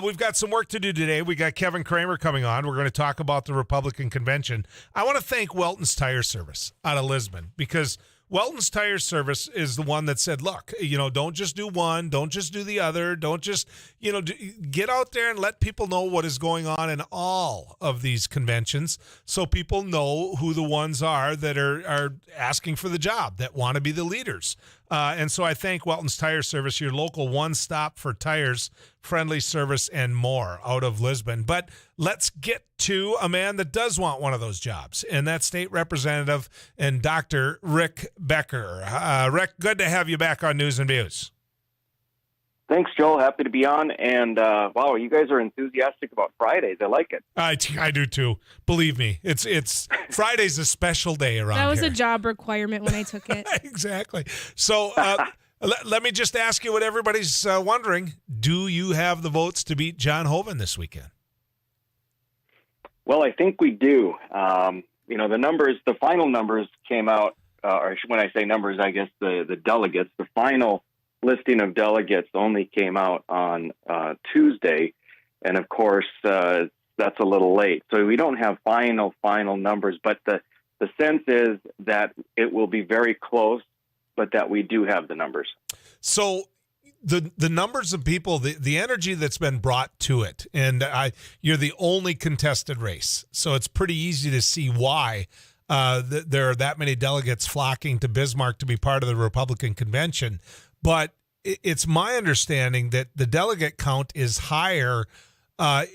We've got some work to do today. We got Kevin Cramer coming on. We're going to talk about the Republican convention. I want to thank Welton's Tire Service out of Lisbon because Welton's Tire Service is the one that said, look, don't just do one, don't just do the other, don't just, get out there and let people know what is going on in all of these conventions so people know who the ones are that are asking for the job, that want to be the leaders. And so I thank Welton's Tire Service, your local one-stop for tires, friendly service, and more out of Lisbon. But let's get to a man that does want one of those jobs, and that's State Representative and Dr. Rick Becker. Rick, good to have you back on News and Views. Thanks, Joel. Happy to be on. And, wow, you guys are enthusiastic about Fridays. I like it. I do, too. Believe me, it's Friday's a special day around here. That was a job requirement when I took it. Exactly. So let me just ask you what everybody's wondering. Do you have the votes to beat John Hoeven this weekend? Well, I think we do. The final numbers came out, or when I say numbers, I guess the delegates, the final listing of delegates only came out on Tuesday. And of course, that's a little late. So we don't have final numbers, but the sense is that it will be very close, but that we do have the numbers. So the numbers of people, the energy that's been brought to it, and you're the only contested race. So it's pretty easy to see why there are that many delegates flocking to Bismarck to be part of the Republican convention. But it's my understanding that the delegate count is higher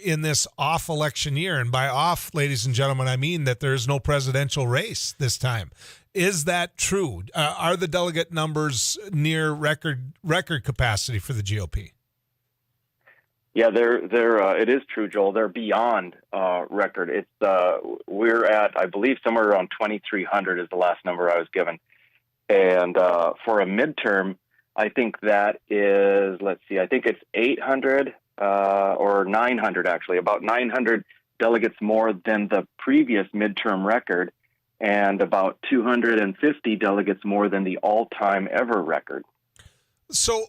in this off-election year. And by off, ladies and gentlemen, I mean that there is no presidential race this time. Is that true? Are the delegate numbers near record capacity for the GOP? Yeah, it is true, Joel. They're beyond record. It's we're at, I believe, somewhere around 2,300 is the last number I was given. And for a midterm, I think that is, I think it's 800 or 900, actually, about 900 delegates more than the previous midterm record, and about 250 delegates more than the all-time ever record. So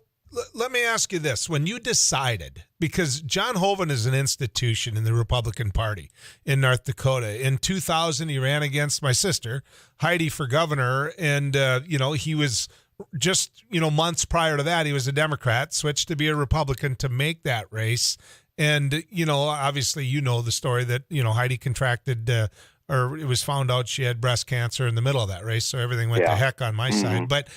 let me ask you this. When you decided, because John Hoeven is an institution in the Republican Party in North Dakota. In 2000, he ran against my sister, Heidi, for governor, and, he was just, months prior to that, he was a Democrat, switched to be a Republican to make that race. And, obviously, the story that, Heidi contracted or it was found out she had breast cancer in the middle of that race. So everything went to heck on my side. But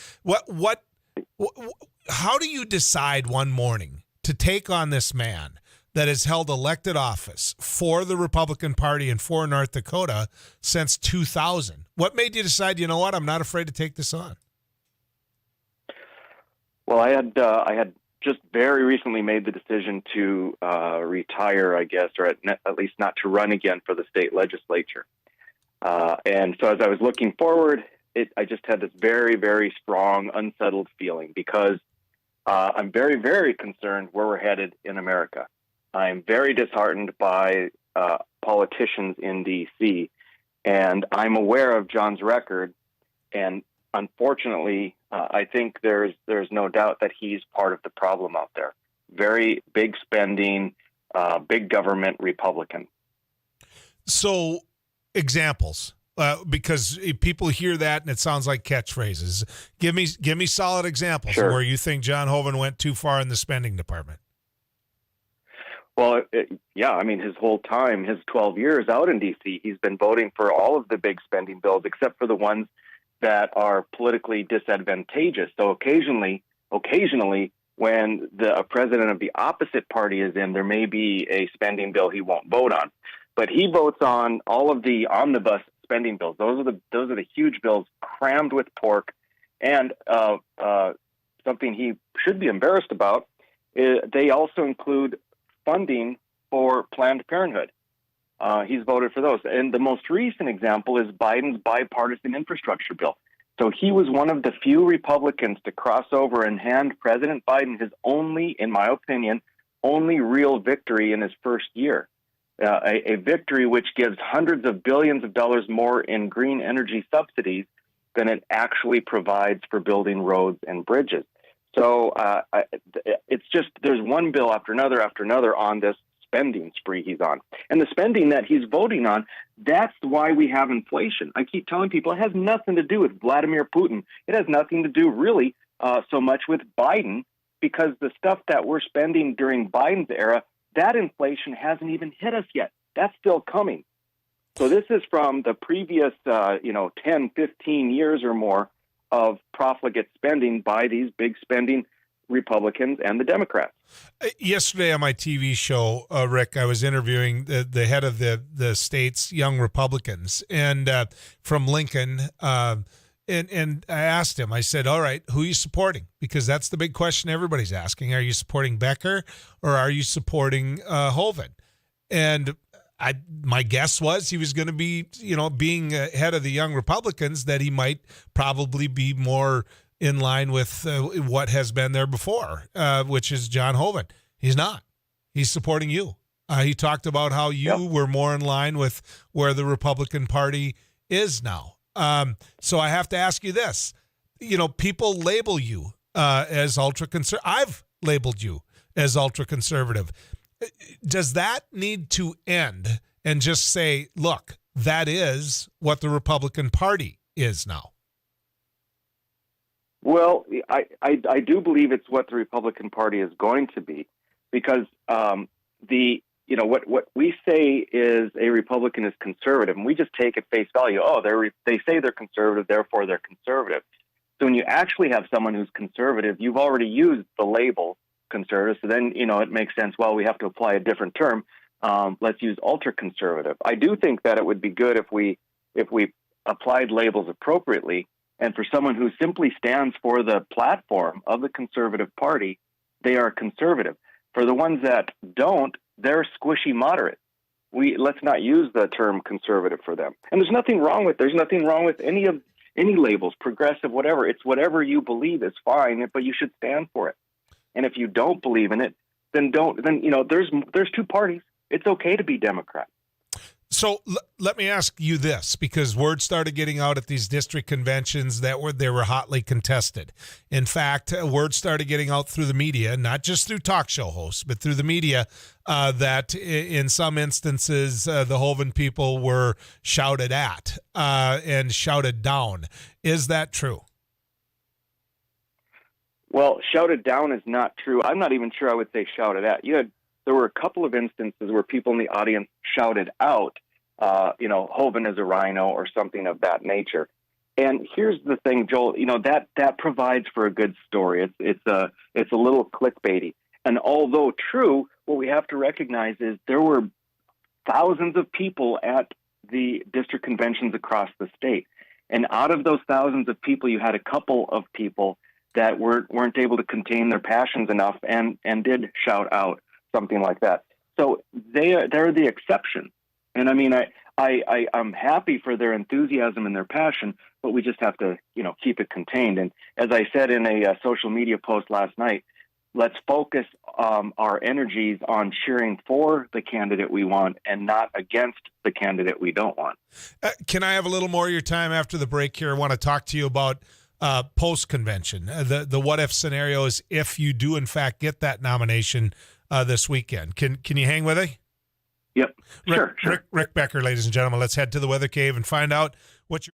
how do you decide one morning to take on this man that has held elected office for the Republican Party and for North Dakota since 2000? What made you decide, I'm not afraid to take this on? Well, I had just very recently made the decision to retire, I guess, or at least not to run again for the state legislature. And so as I was looking forward, I just had this very, very strong, unsettled feeling because I'm very, very concerned where we're headed in America. I'm very disheartened by politicians in D.C., and I'm aware of John's record, and unfortunately, I think there's no doubt that he's part of the problem out there. Very big spending, big government Republican. So, examples, because people hear that and it sounds like catchphrases. Give me solid examples of where you think John Hoeven went too far in the spending department. Well, his whole time, his 12 years out in D.C., he's been voting for all of the big spending bills except for the ones that are politically disadvantageous. So occasionally, when a president of the opposite party is in, there may be a spending bill he won't vote on. But he votes on all of the omnibus spending bills. Those are the huge bills crammed with pork, and something he should be embarrassed about. They also include funding for Planned Parenthood. He's voted for those. And the most recent example is Biden's bipartisan infrastructure bill. So he was one of the few Republicans to cross over and hand President Biden his only, in my opinion, only real victory in his first year. A victory which gives hundreds of billions of dollars more in green energy subsidies than it actually provides for building roads and bridges. So it's just there's one bill after another on this spending spree he's on. And the spending that he's voting on, that's why we have inflation. I keep telling people it has nothing to do with Vladimir Putin. It has nothing to do really so much with Biden, because the stuff that we're spending during Biden's era, that inflation hasn't even hit us yet. That's still coming. So this is from the previous 10, 15 years or more of profligate spending by these big spending Republicans and the Democrats. Yesterday on my TV show, Rick, I was interviewing the head of the state's young Republicans, and from Lincoln, and I asked him, I said, all right, who are you supporting? Because that's the big question everybody's asking. Are you supporting Becker or are you supporting Hoeven? And my guess was he was going to be, being head of the young Republicans, that he might probably be more in line with what has been there before, which is John Hoeven. He's not. He's supporting you. He talked about how you were more in line with where the Republican Party is now. So I have to ask you this. People label you as ultra-conservative. I've labeled you as ultra-conservative. Does that need to end and just say, look, that is what the Republican Party is now? Well, I do believe it's what the Republican Party is going to be, because what we say is a Republican is conservative, and we just take at face value. Oh, they say they're conservative, therefore they're conservative. So when you actually have someone who's conservative, you've already used the label conservative. So then it makes sense. Well, we have to apply a different term. Let's use ultra conservative. I do think that it would be good if we applied labels appropriately. And for someone who simply stands for the platform of the Conservative Party, they are conservative. For the ones that don't, they're squishy moderate. Let's not use the term conservative for them. And there's nothing wrong with any labels, progressive, whatever. It's whatever you believe is fine, but you should stand for it. And if you don't believe in it, then don't. Then there's two parties. It's okay to be Democrat. So let me ask you this, because word started getting out at these district conventions that they were hotly contested. In fact, word started getting out through the media, not just through talk show hosts, but through the media, that in some instances the Hoeven people were shouted at and shouted down. Is that true? Well, shouted down is not true. I'm not even sure I would say shouted at. There were a couple of instances where people in the audience shouted out, Hoeven is a rhino or something of that nature. And here's the thing, Joel, that provides for a good story. It's a little clickbaity. And although true, what we have to recognize is there were thousands of people at the district conventions across the state. And out of those thousands of people, you had a couple of people that weren't able to contain their passions enough and did shout out something like that. So they're the exception. And I mean, I'm happy for their enthusiasm and their passion, but we just have to, keep it contained. And as I said in a social media post last night, let's focus our energies on cheering for the candidate we want and not against the candidate we don't want. Can I have a little more of your time after the break here? I want to talk to you about post-convention, the what-if scenarios if you do, in fact, get that nomination this weekend. Can you hang with me? Yep. Sure. Rick Becker, ladies and gentlemen. Let's head to the Weather Cave and find out what you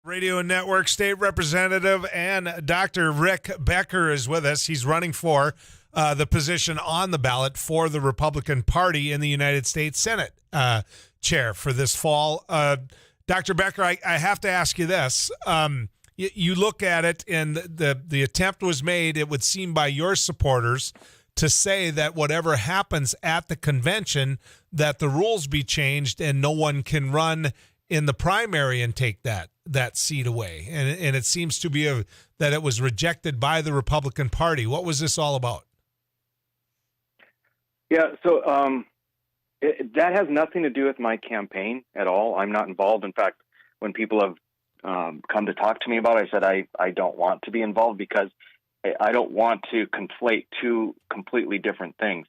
Radio and Network State Representative and Dr. Rick Becker is with us. He's running for the position on the ballot for the Republican Party in the United States Senate chair for this fall. Dr. Becker, I have to ask you this. You look at it, and the attempt was made, it would seem, by your supporters to say that whatever happens at the convention, that the rules be changed and no one can run in the primary and take that seat away. And it seems to be that it was rejected by the Republican Party. What was this all about? Yeah, so that has nothing to do with my campaign at all. I'm not involved. In fact, when people have come to talk to me about it, I said I don't want to be involved because I don't want to conflate two completely different things.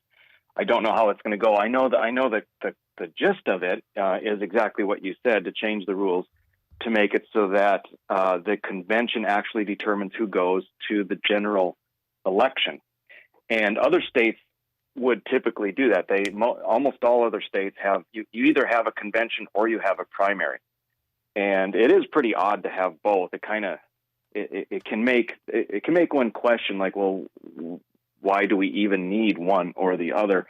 I don't know how it's going to go. I know that the gist of it is exactly what you said, to change the rules to make it so that the convention actually determines who goes to the general election. And other states would typically do that. Almost all other states have, you either have a convention or you have a primary. And it is pretty odd to have both. It can make one question, like, well, why do we even need one or the other?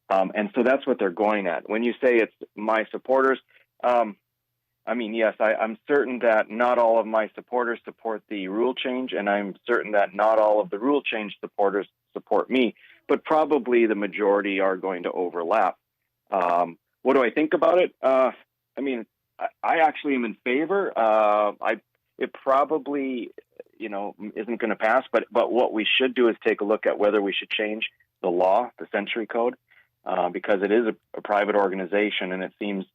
And so that's what they're going at. When you say it's my supporters, yes, I'm certain that not all of my supporters support the rule change, and I'm certain that not all of the rule change supporters support me, but probably the majority are going to overlap. What do I think about it? I actually am in favor. It probably, isn't going to pass, but what we should do is take a look at whether we should change the law, the Century Code, because it is a private organization, and it seems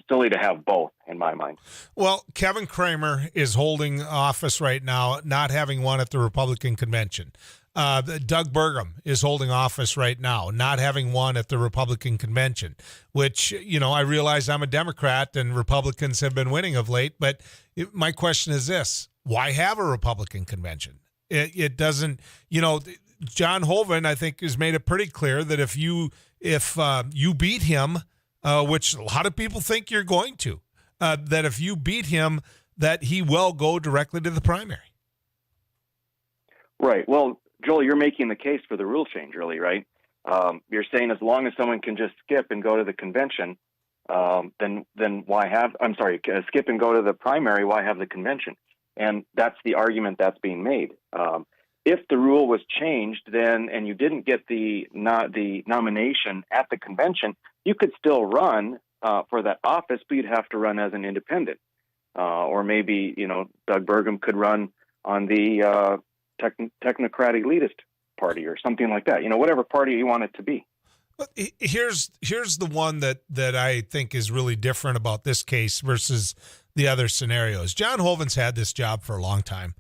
silly to have both, in my mind. Well, Kevin Cramer is holding office right now, not having won at the Republican convention. Doug Burgum is holding office right now, not having won at the Republican convention, which, I realize I'm a Democrat and Republicans have been winning of late, but my question is this: why have a Republican convention? It doesn't, John Hoeven, I think, has made it pretty clear that if you beat him, which a lot of people think you're going to, that if you beat him, that he will go directly to the primary. Right. Well, Joel, you're making the case for the rule change, really, right? You're saying as long as someone can just skip and go to the convention, then why have? Skip and go to the primary. Why have the convention? And that's the argument that's being made. If the rule was changed, then and you didn't get the nomination at the convention, you could still run for that office, but you'd have to run as an independent, or maybe Doug Burgum could run on the technocratic elitist party or something like that. Whatever party you want it to be. Here's the one that I think is really different about this case versus the other scenarios. John Hoeven's had this job for a long time.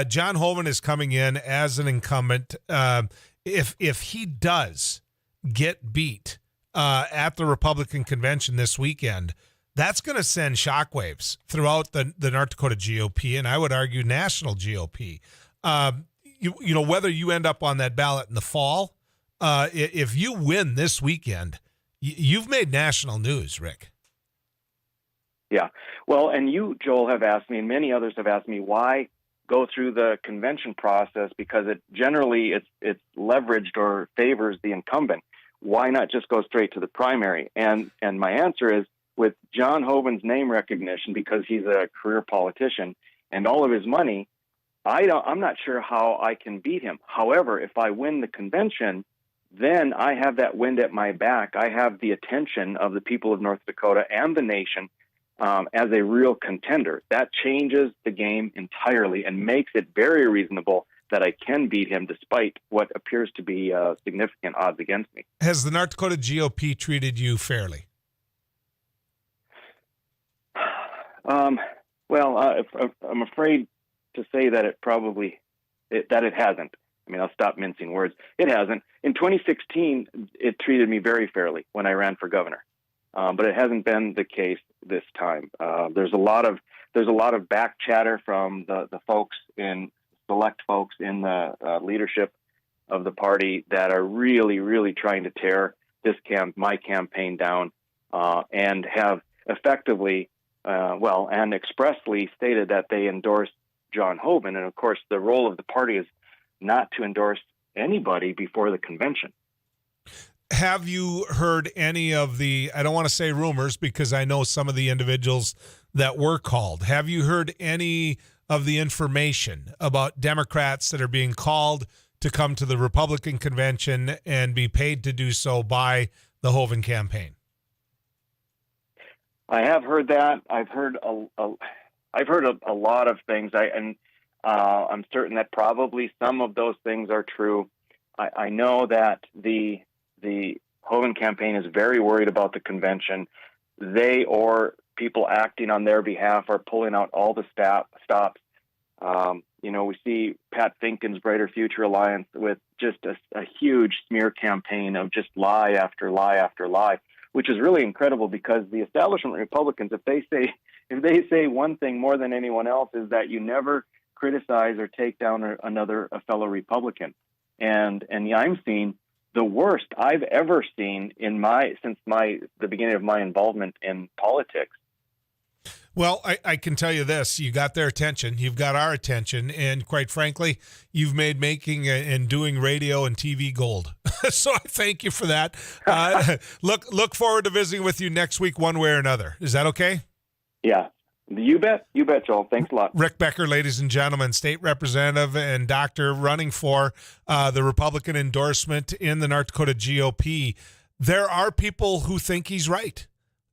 John Hoeven is coming in as an incumbent. If he does get beat at the Republican convention this weekend, that's going to send shockwaves throughout the North Dakota GOP, and I would argue national GOP. Whether you end up on that ballot in the fall, if you win this weekend, you've made national news, Rick. Yeah. Well, and you, Joel, have asked me, and many others have asked me, why go through the convention process? Because it's leveraged or favors the incumbent. Why not just go straight to the primary? And my answer is, with John Hoeven's name recognition, because he's a career politician, and all of his money, I'm not sure how I can beat him. However, if I win the convention, then I have that wind at my back. I have the attention of the people of North Dakota and the nation as a real contender. That changes the game entirely and makes it very reasonable that I can beat him despite what appears to be significant odds against me. Has the North Dakota GOP treated you fairly? I'm afraid to say that it hasn't. I mean, I'll stop mincing words. It hasn't. In 2016, it treated me very fairly when I ran for governor, but it hasn't been the case this time. There's a lot of back chatter from the select folks in the leadership of the party that are really, really trying to tear my campaign down, and have effectively and expressly stated that they endorsed John Hoeven. And of course, the role of the party is not to endorse anybody before the convention. Have you heard any of the, I don't want to say rumors because I know some of the individuals that were called. Have you heard any of the information about Democrats that are being called to come to the Republican convention and be paid to do so by the Hoeven campaign? I have heard that. I've heard a lot of things. I'm certain that probably some of those things are true. I know that the Hoeven campaign is very worried about the convention. They or people acting on their behalf are pulling out all the stops. We see Pat Finken's Brighter Future Alliance with just a huge smear campaign of just lie after lie after lie, which is really incredible because the establishment Republicans, if they say one thing more than anyone else, is that you never criticize or take down a fellow Republican. And I'm seeing the worst I've ever seen since the beginning of my involvement in politics. Well, I can tell you this. You got their attention. You've got our attention. And quite frankly, you've made making and doing radio and TV gold. So I thank you for that. Look forward to visiting with you next week one way or another. Is that okay? Yeah. You bet, Joel. Thanks a lot. Rick Becker, ladies and gentlemen, state representative and doctor running for the Republican endorsement in the North Dakota GOP. There are people who think he's right.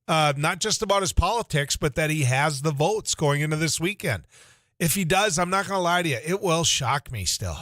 Not just about his politics, but that he has the votes going into this weekend. If he does, I'm not going to lie to you, it will shock me still.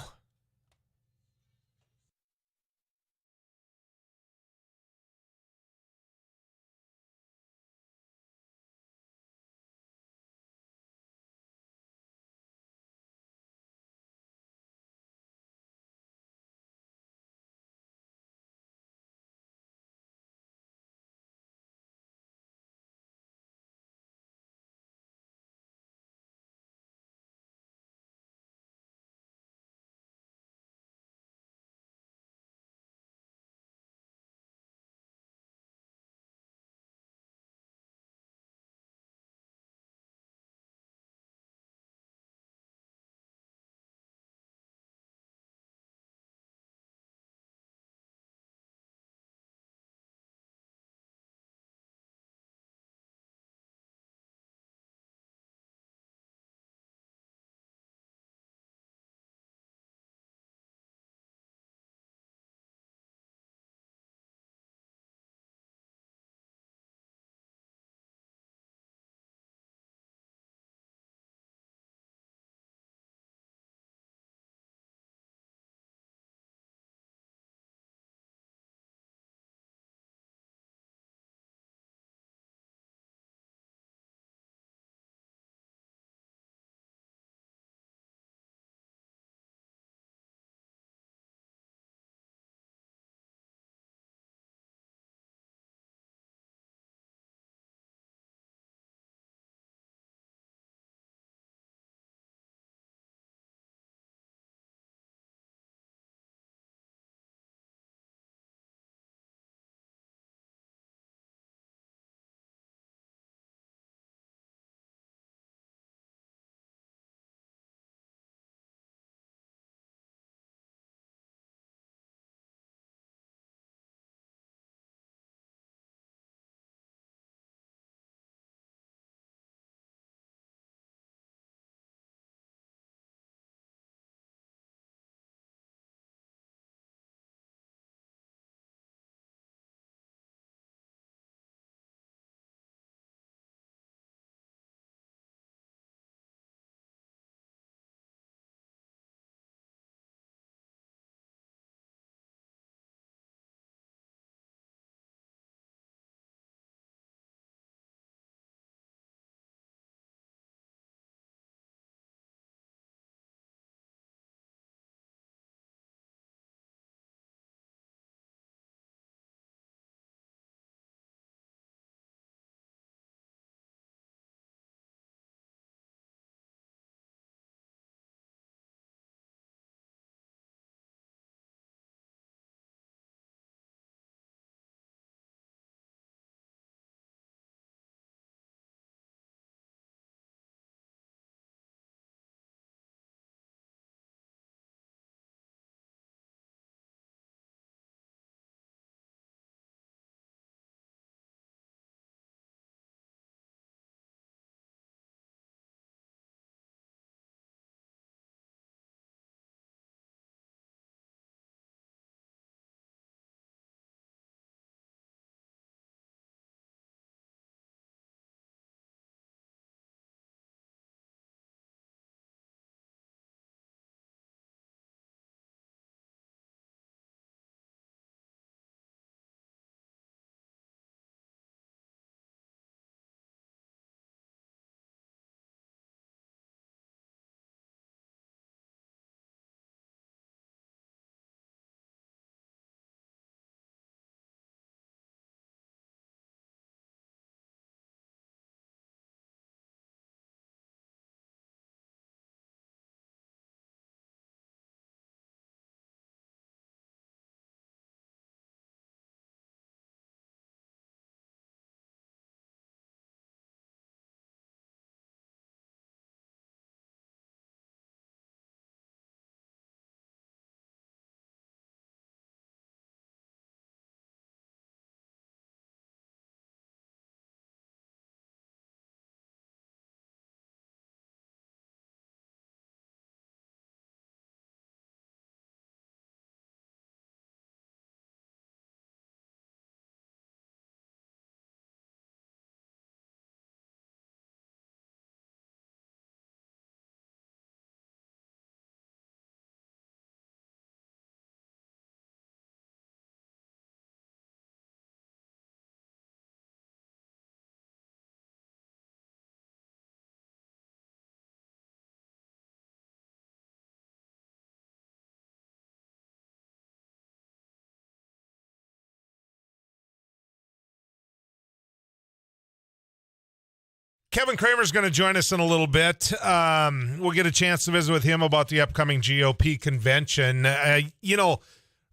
Kevin Cramer is going to join us in a little bit. We'll get a chance to visit with him about the upcoming GOP convention.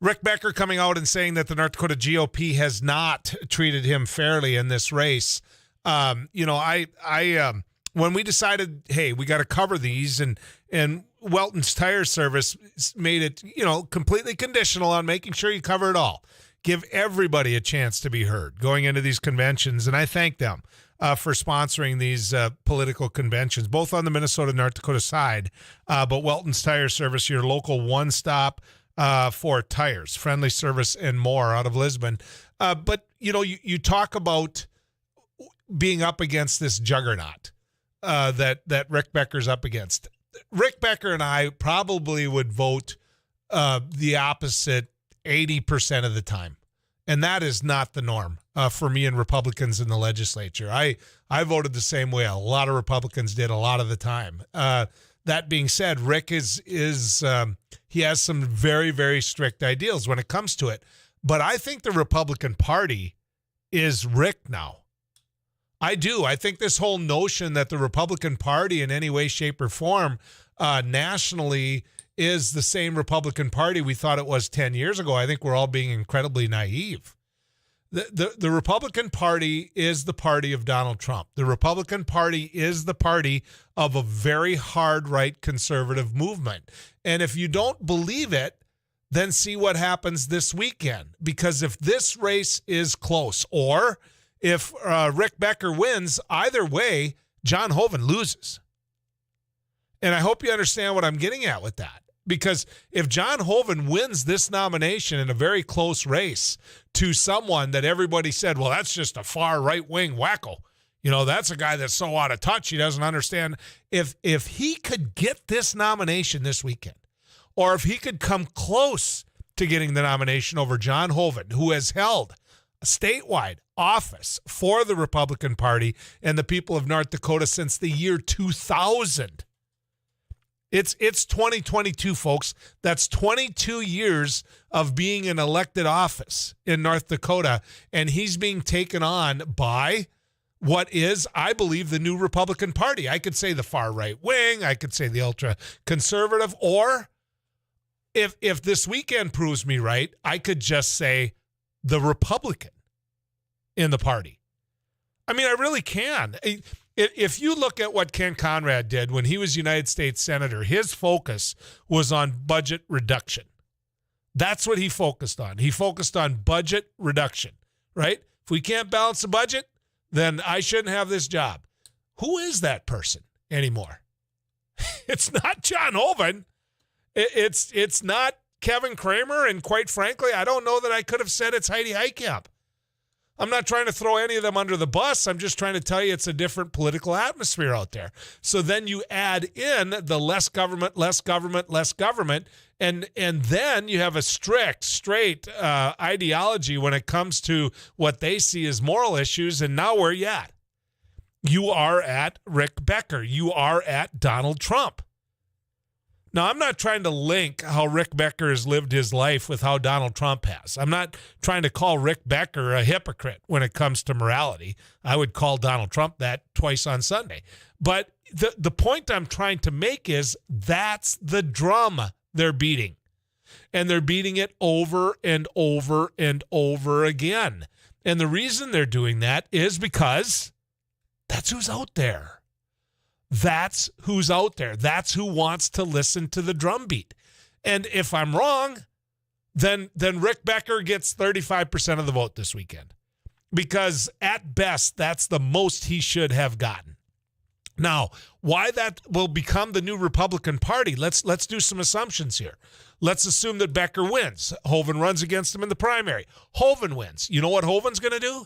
Rick Becker coming out and saying that the North Dakota GOP has not treated him fairly in this race. When we decided, hey, we got to cover these, and Welton's Tire Service made it, completely conditional on making sure you cover it all. Give everybody a chance to be heard going into these conventions, and I thank them for sponsoring these political conventions, both on the Minnesota, North Dakota side, but Welton's Tire Service, your local one-stop for tires, friendly service, and more out of Lisbon. But, you talk about being up against this juggernaut that Rick Becker's up against. Rick Becker and I probably would vote the opposite 80% of the time. And that is not the norm for me and Republicans in the legislature. I voted the same way a lot of Republicans did a lot of the time. That being said, Rick he has some very, very strict ideals when it comes to it. But I think the Republican Party is Rick now. I do. I think this whole notion that the Republican Party in any way, shape, or form nationally is the same Republican Party we thought it was 10 years ago, I think we're all being incredibly naive. The Republican Party is the party of Donald Trump. The Republican Party is the party of a very hard right conservative movement. And if you don't believe it, then see what happens this weekend. Because if this race is close, or if Rick Becker wins, either way, John Hoeven loses. And I hope you understand what I'm getting at with that. Because if John Hoeven wins this nomination in a very close race to someone that everybody said, well, that's just a far right-wing wacko. That's a guy that's so out of touch, he doesn't understand. If he could get this nomination this weekend, or if he could come close to getting the nomination over John Hoeven, who has held a statewide office for the Republican Party and the people of North Dakota since the year 2000, It's 2022, folks. That's 22 years of being in elected office in North Dakota, and he's being taken on by what is, I believe, the new Republican Party. I could say the far right wing, I could say the ultra conservative, or if this weekend proves me right, I could just say the Republican in the party. I mean, I really can. If you look at what Ken Conrad did when he was United States Senator, his focus was on budget reduction. That's what he focused on. He focused on budget reduction, right? If we can't balance the budget, then I shouldn't have this job. Who is that person anymore? It's not John Hoeven. It's not Kevin Cramer, and quite frankly, I don't know that I could have said it's Heidi Heitkamp. I'm not trying to throw any of them under the bus. I'm just trying to tell you it's a different political atmosphere out there. So then you add in the less government, and then you have a straight ideology when it comes to what they see as moral issues, and now where are you at? You are at Rick Becker. You are at Donald Trump. Now, I'm not trying to link how Rick Becker has lived his life with how Donald Trump has. I'm not trying to call Rick Becker a hypocrite when it comes to morality. I would call Donald Trump that twice on Sunday. But the point I'm trying to make is that's the drum they're beating. And they're beating it over and over and over again. And the reason they're doing that is because that's who's out there. That's who's out there. That's who wants to listen to the drumbeat. And if I'm wrong, then Rick Becker gets 35% of the vote this weekend. Because at best, that's the most he should have gotten. Now, why that will become the new Republican Party, let's do some assumptions here. Let's assume that Becker wins. Hoeven runs against him in the primary. Hoeven wins. You know what Hoeven's going to do?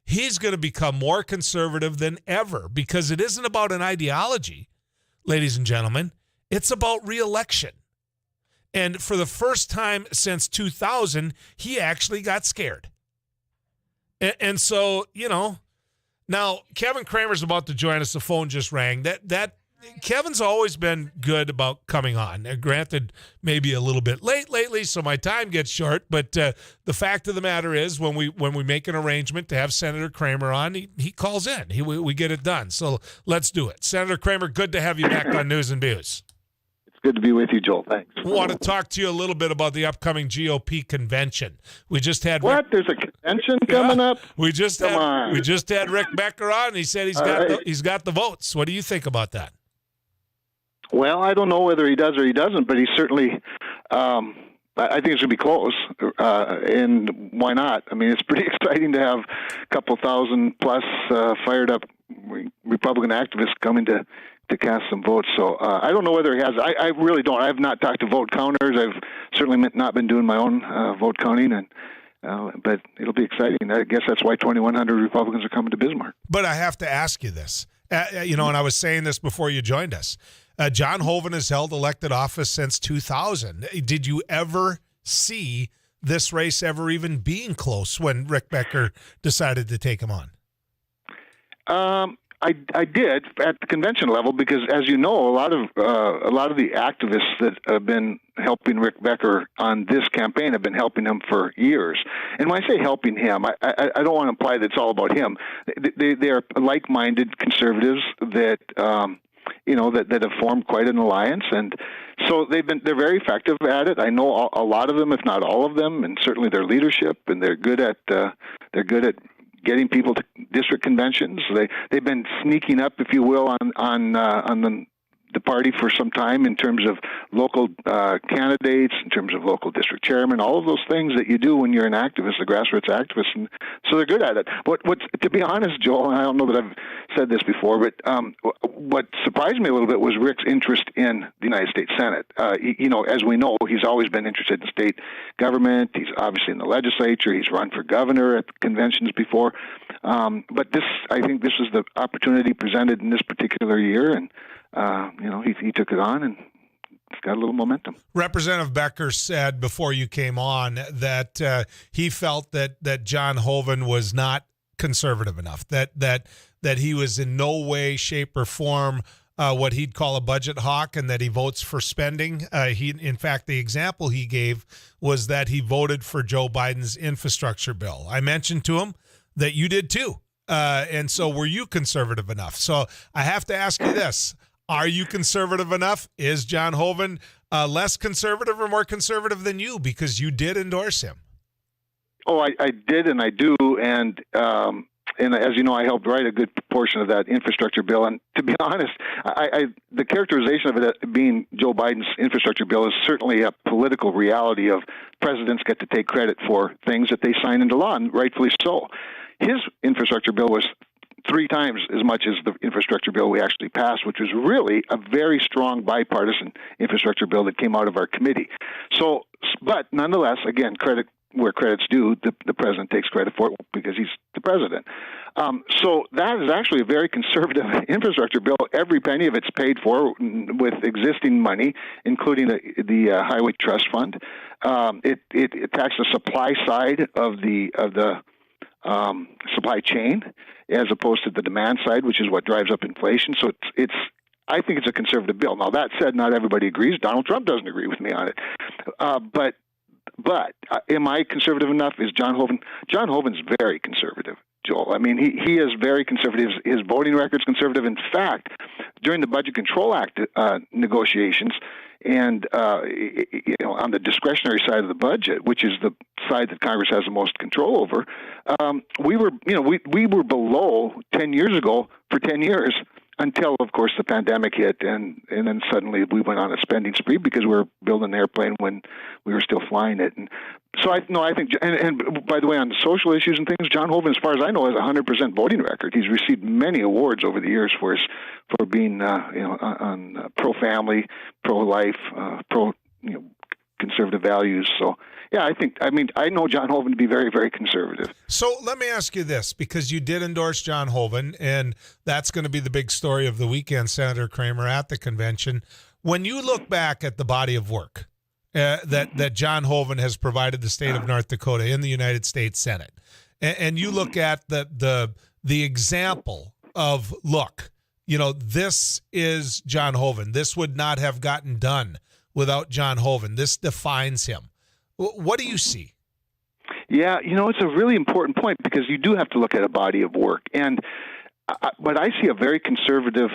He's going to become more conservative than ever, because it isn't about an ideology, ladies and gentlemen. It's about re-election. And for the first time since 2000, he actually got scared. And so, now Kevin Cramer's about to join us. The phone just rang. That Kevin's always been good about coming on. Granted, maybe a little bit late lately, so my time gets short. But the fact of the matter is, when we make an arrangement to have Senator Kramer on, he calls in. We get it done. So let's do it. Senator Kramer, good to have you back on News and Views. It's good to be with you, Joel. Thanks. I want to talk to you a little bit about the upcoming GOP convention. We just had There's a convention coming up? We just had Rick Becker on. And he said he's got the votes. What do you think about that? Well, I don't know whether he does or he doesn't, but he certainly. I think it's going to be close, and why not? I mean, it's pretty exciting to have a couple thousand plus fired up Republican activists coming to cast some votes. So I don't know whether he has. I really don't. I have not talked to vote counters. I've certainly not been doing my own vote counting, but it'll be exciting. I guess that's why 2,100 Republicans are coming to Bismarck. But I have to ask you this, and I was saying this before you joined us. John Hoeven has held elected office since 2000. Did you ever see this race ever even being close when Rick Becker decided to take him on? I did at the convention level because, as you know, a lot of the activists that have been helping Rick Becker on this campaign have been helping him for years. And when I say helping him, I don't want to imply that it's all about him. They are like-minded conservatives that that have formed quite an alliance, and so they're very effective at it. I know a lot of them, if not all of them, and certainly their leadership, and they're good at getting people to district conventions. They've been sneaking up, if you will, on the party for some time in terms of local candidates, in terms of local district chairman, all of those things that you do when you're an activist, a grassroots activist, and so they're good at it. What to be honest, Joel, and I don't know that I've said this before, but what surprised me a little bit was Rick's interest in the United States Senate. As we know, he's always been interested in state government. He's obviously in the legislature. He's run for governor at conventions before. But I think this is the opportunity presented in this particular year, and he took it on, and it's got a little momentum. Representative Becker said before you came on that he felt that John Hoeven was not conservative enough, that he was in no way, shape, or form what he'd call a budget hawk, and that he votes for spending. In fact, the example he gave was that he voted for Joe Biden's infrastructure bill. I mentioned to him that you did too. And so were you conservative enough? So I have to ask you this. Are you conservative enough? Is John Hoeven less conservative or more conservative than you, because you did endorse him? Oh, I did, and I do, and as you know, I helped write a good portion of that infrastructure bill. And to be honest, the characterization of it being Joe Biden's infrastructure bill is certainly a political reality of presidents get to take credit for things that they sign into law, and rightfully so. His infrastructure bill was 3 times as much as the infrastructure bill we actually passed, which was really a very strong bipartisan infrastructure bill that came out of our committee. So, but nonetheless, again, credit where credit's due, the president takes credit for it because he's the president. So that is actually a very conservative infrastructure bill. Every penny of it's paid for with existing money, including the Highway Trust Fund. It attacks the supply side of the supply chain, as opposed to the demand side, which is what drives up inflation. So I think it's a conservative bill. Now, that said, not everybody agrees. Donald Trump doesn't agree with me on it. But am I conservative enough? Is John Hoeven? John Hoeven's very conservative, Joel. I mean, he is very conservative. His voting record's conservative. In fact, during the Budget Control Act negotiations, and on the discretionary side of the budget, which is the side that Congress has the most control over, we were below 10 years ago for 10 years until, of course, the pandemic hit, and then suddenly we went on a spending spree because we were building an airplane when we were still flying it. And so I think, and by the way, on the social issues and things, John Hoeven, as far as I know, has a 100% voting record. He's received many awards over the years for being on pro-family, pro-life, conservative values. So. Yeah, I know John Hoeven to be very, very conservative. So let me ask you this, because you did endorse John Hoeven, and that's going to be the big story of the weekend, Senator Kramer, at the convention. When you look back at the body of work that John Hoeven has provided the state of North Dakota in the United States Senate, and you look at the example of, look, this is John Hoeven. This would not have gotten done without John Hoeven. This defines him. What do you see? Yeah, it's a really important point because you do have to look at a body of work. But I see a very conservative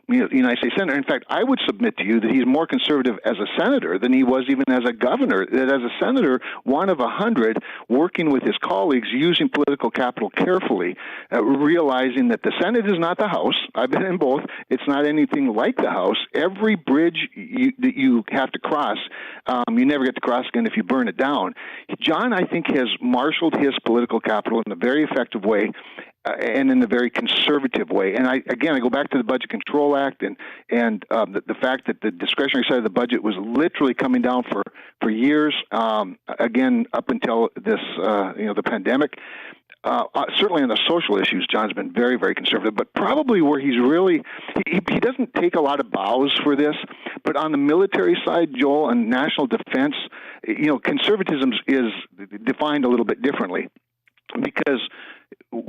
United States Senator. In fact, I would submit to you that he's more conservative as a senator than he was even as a governor. That as a senator, one of 100, working with his colleagues, using political capital carefully, realizing that the Senate is not the House. I've been in both. It's not anything like the House. Every bridge that you have to cross, you never get to cross again if you burn it down. John, I think, has marshaled his political capital in a very effective way. And in a very conservative way. And I go back to the Budget Control Act and the fact that the discretionary side of the budget was literally coming down for years, again, up until this, the pandemic. Certainly on the social issues, John's been very, very conservative, but probably where he's really, he doesn't take a lot of bows for this, but on the military side, Joel, and national defense, conservatism is defined a little bit differently because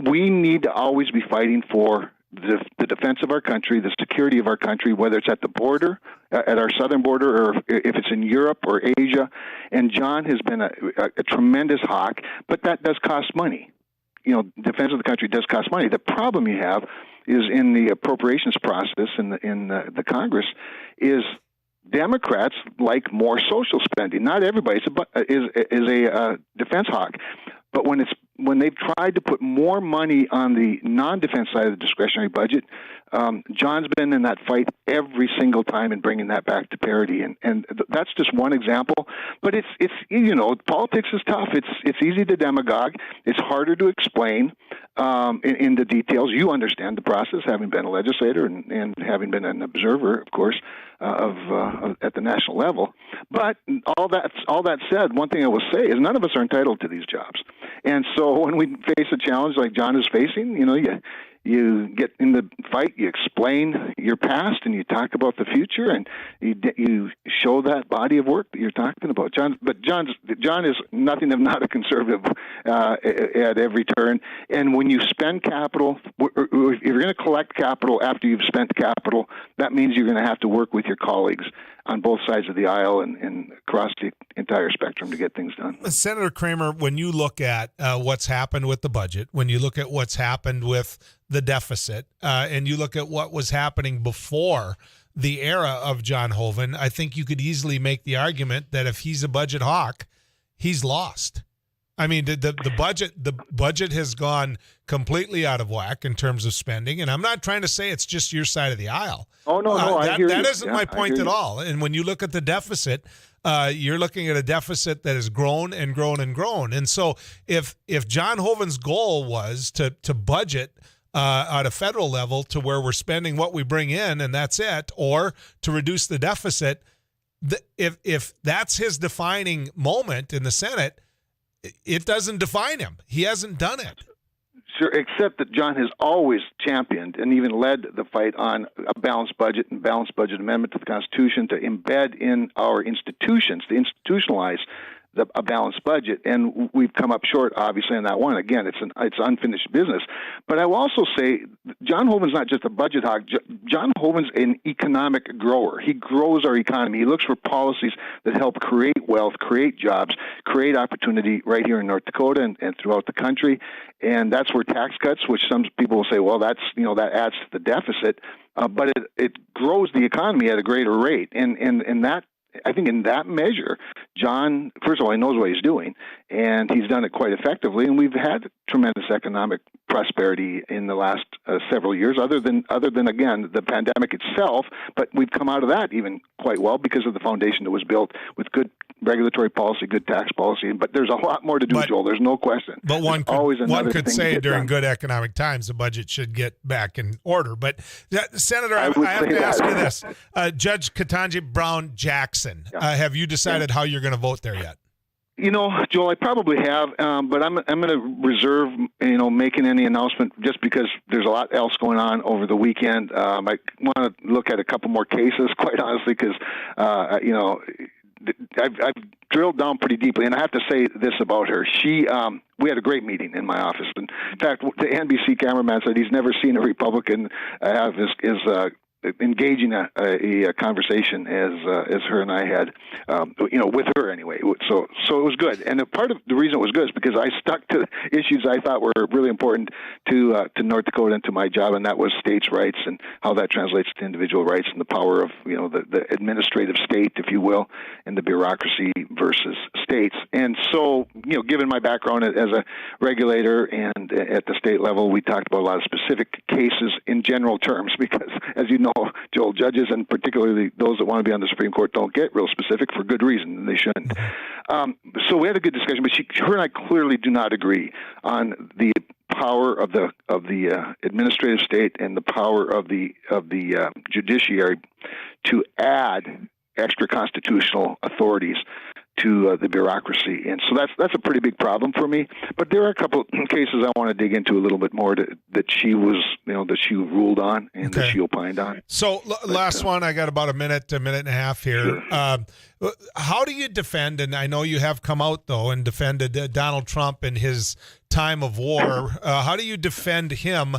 we need to always be fighting for the defense of our country, the security of our country, whether it's at the border, at our southern border, or if it's in Europe or Asia. And John has been a tremendous hawk, but that does cost money. Defense of the country does cost money. The problem you have is in the appropriations process in the Congress is Democrats like more social spending. Not everybody is a defense hawk, but when they've tried to put more money on the non-defense side of the discretionary budget, John's been in that fight every single time in bringing that back to parity, and that's just one example. But it's politics is tough. It's easy to demagogue. It's harder to explain in the details. You understand the process, having been a legislator and having been an observer, of course, at the national level. But all that said, one thing I will say is none of us are entitled to these jobs, and so when we face a challenge like John is facing, you get in the fight, you explain your past, and you talk about the future, and you show that body of work that you're talking about. John is nothing if not a conservative at every turn. And when you spend capital, if you're going to collect capital after you've spent capital, that means you're going to have to work with your colleagues on both sides of the aisle and across the entire spectrum to get things done. Senator Cramer, when you look at what's happened with the budget, when you look at what's happened with the deficit, and you look at what was happening before the era of John Hoeven, I think you could easily make the argument that if he's a budget hawk, he's lost. I mean, the budget has gone completely out of whack in terms of spending, and I'm not trying to say it's just your side of the aisle. Oh no, I hear you. That isn't my point at all. And when you look at the deficit, you're looking at a deficit that has grown and grown and grown. And so, if John Hoeven's goal was to budget at a federal level to where we're spending what we bring in and that's it, or to reduce the deficit, if that's his defining moment in the Senate, it doesn't define him. He hasn't done it. Sure, except that John has always championed and even led the fight on a balanced budget and balanced budget amendment to the Constitution to embed in our institutions, to institutionalize a balanced budget, and we've come up short, obviously, on that one. Again, it's unfinished business. But I will also say, John Hoeven's not just a budget hawk. John Hoeven's an economic grower. He grows our economy. He looks for policies that help create wealth, create jobs, create opportunity right here in North Dakota and throughout the country. And that's where tax cuts, which some people will say, well, that adds to the deficit, but it grows the economy at a greater rate, and that. I think in that measure, John, first of all, he knows what he's doing, and he's done it quite effectively. And we've had tremendous economic prosperity in the last several years, other than again the pandemic itself. But we've come out of that even quite well because of the foundation that was built with good regulatory policy, good tax policy. But there's a lot more to do, Joel. There's no question. But one could say during good economic times, the budget should get back in order. But Senator, I have to ask you this: Judge Ketanji Brown Jackson, have you decided how you're going to vote there yet? Joel, I probably have, but I'm going to reserve, making any announcement just because there's a lot else going on over the weekend. I want to look at a couple more cases, quite honestly, because, I've drilled down pretty deeply, and I have to say this about her. We had a great meeting in my office. And in fact, the NBC cameraman said he's never seen a Republican have as engaging a conversation as her and I had, with her anyway. So it was good. And part of the reason it was good is because I stuck to issues I thought were really important to North Dakota and to my job, and that was states' rights and how that translates to individual rights and the power of the administrative state, if you will, and the bureaucracy versus states. And so, given my background as a regulator and at the state level, we talked about a lot of specific cases in general terms because, as you know, Joel, judges and particularly those that want to be on the Supreme Court don't get real specific for good reason, and they shouldn't. So we had a good discussion, but her and I clearly do not agree on the power of the administrative state and the power of the judiciary to add extra constitutional authorities to the bureaucracy, and so that's a pretty big problem for me. But there are a couple cases I want to dig into a little bit more that she ruled on and that she opined on. So last one, I got about a minute and a half here. Sure. How do you defend? And I know you have come out though and defended Donald Trump and his time of war. How do you defend him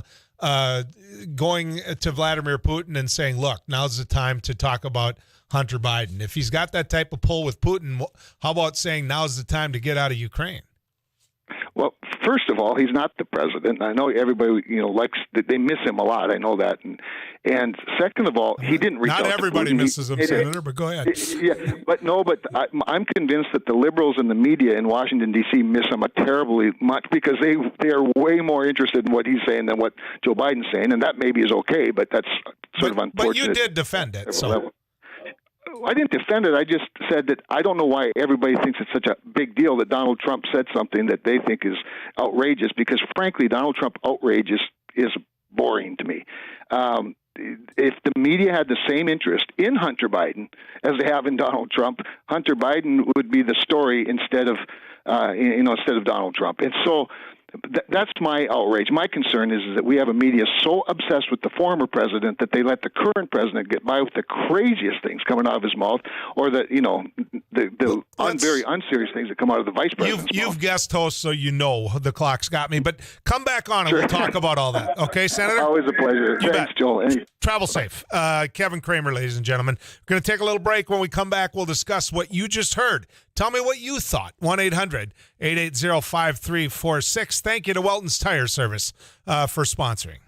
going to Vladimir Putin and saying, "Look, now's the time to talk about Hunter Biden"? If he's got that type of pull with Putin, how about saying now's the time to get out of Ukraine? Well, first of all, he's not the president. I know everybody, likes that. They miss him a lot. I know that. And second of all, he didn't reach out to Putin. Not everybody misses him, Senator, but go ahead. I'm convinced that the liberals and the media in Washington, D.C. miss him terribly much because they are way more interested in what he's saying than what Joe Biden's saying, and that maybe is okay, but that's sort of unfortunate. But you did defend it, so. I didn't defend it. I just said that I don't know why everybody thinks it's such a big deal that Donald Trump said something that they think is outrageous, because frankly, Donald Trump outrage is boring to me. If the media had the same interest in Hunter Biden as they have in Donald Trump, Hunter Biden would be the story instead of Donald Trump. And so that's my outrage. My concern is that we have a media so obsessed with the former president that they let the current president get by with the craziest things coming out of his mouth, or the very unserious things that come out of the vice president's mouth. You've guest host, so you know the clock's got me. But come back on and we'll talk about all that. Okay, Senator? Always a pleasure. Thanks, Joel. Travel safe. Kevin Cramer, ladies and gentlemen. We're going to take a little break. When we come back, we'll discuss what you just heard. Tell me what you thought. 1-800-880-5346. Thank you to Welton's Tire Service for sponsoring.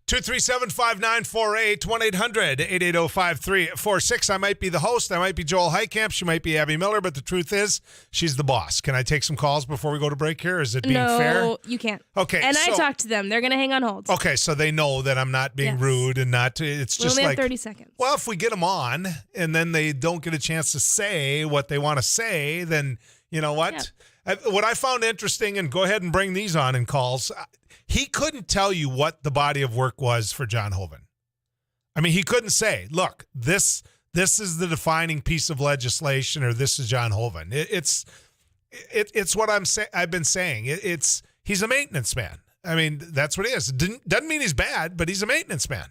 237-5948, 1-800-880-5346. I might be the host. I might be Joel Heitkamp. She might be Abby Miller, but the truth is she's the boss. Can I take some calls before we go to break here? Is it being fair? No, you can't. Okay. And I talked to them. They're going to hang on hold. Okay, so they know that I'm not being rude and not, it's We just only like. have 30 seconds. Well, if we get them on and then they don't get a chance to say what they want to say, then you know what? What I found interesting, and go ahead and bring these on in calls, he couldn't tell you what the body of work was for John Hoeven. I mean, he couldn't say, look, this is the defining piece of legislation, or this is John Hoeven. It's what I've been saying. He's a maintenance man. I mean, that's what he is. Doesn't mean he's bad, but he's a maintenance man.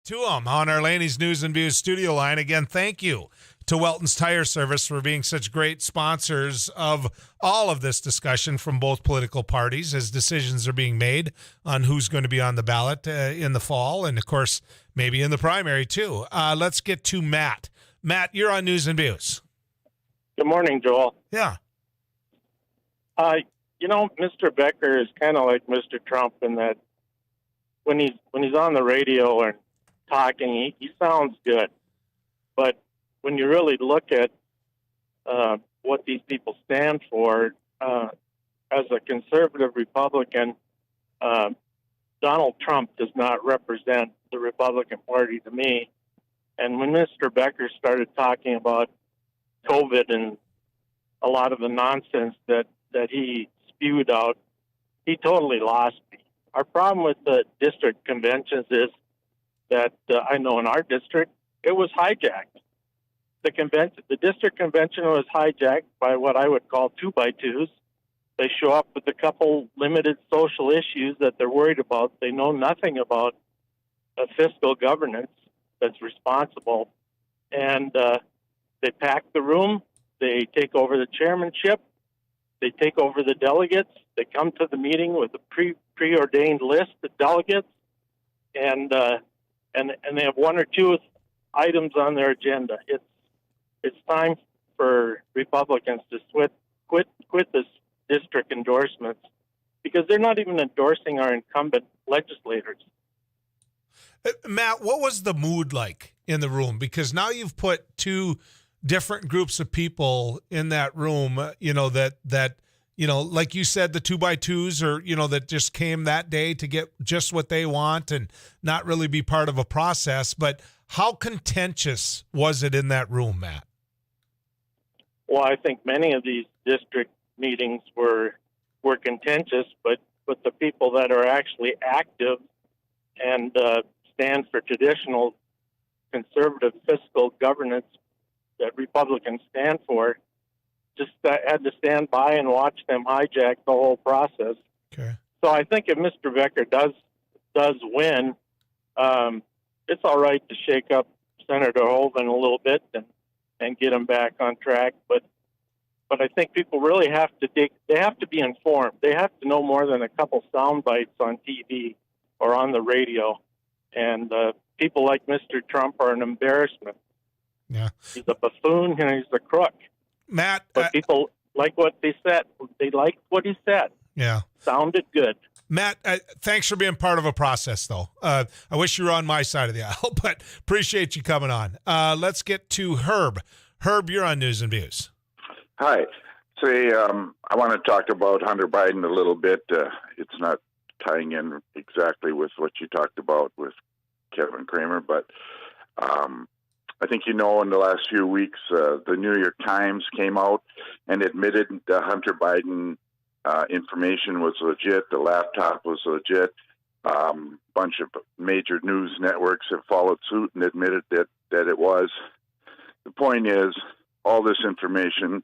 To them on our Laney's News and Views studio line. Again, thank you to Welton's Tire Service for being such great sponsors of all of this discussion from both political parties as decisions are being made on who's going to be on the ballot in the fall and, of course, maybe in the primary, too. Let's get to Matt. Matt, you're on News and Views. Good morning, Joel. Yeah. Mr. Becker is kind of like Mr. Trump in that when he's on the radio and talking, he sounds good. But when you really look at what these people stand for, as a conservative Republican, Donald Trump does not represent the Republican Party to me. And when Mr. Becker started talking about COVID and a lot of the nonsense that he spewed out, he totally lost me. Our problem with the district conventions is that I know in our district, it was hijacked. The district convention was hijacked by what I would call 2x2s. They show up with a couple limited social issues that they're worried about. They know nothing about a fiscal governance that's responsible. And they pack the room. They take over the chairmanship. They take over the delegates. They come to the meeting with a preordained list of delegates. And they have one or two items on their agenda. It's time for Republicans to quit this district endorsements because they're not even endorsing our incumbent legislators. Matt, what was the mood like in the room? Because now you've put two different groups of people in that room, that like you said, the 2x2s or, that just came that day to get just what they want and not really be part of a process. But how contentious was it in that room, Matt? Well, I think many of these district meetings were contentious, but the people that are actually active and stand for traditional conservative fiscal governance that Republicans stand for just had to stand by and watch them hijack the whole process. Okay. So I think if Mr. Becker does win, it's all right to shake up Senator Hoeven a little bit and get him back on track. But I think people really have to they have to be informed. They have to know more than a couple sound bites on TV or on the radio. And people like Mr. Trump are an embarrassment. Yeah. He's a buffoon and he's a crook. Matt, but people like what they said. They liked what he said. Yeah. Sounded good. Matt, thanks for being part of a process, though. I wish you were on my side of the aisle, but appreciate you coming on. Let's get to Herb. Herb, you're on News and Views. Hi. I want to talk about Hunter Biden a little bit. It's not tying in exactly with what you talked about with Kevin Cramer, but I think in the last few weeks, the New York Times came out and admitted the Hunter Biden information was legit. The laptop was legit. Bunch of major news networks have followed suit and admitted that it was. The point is, all this information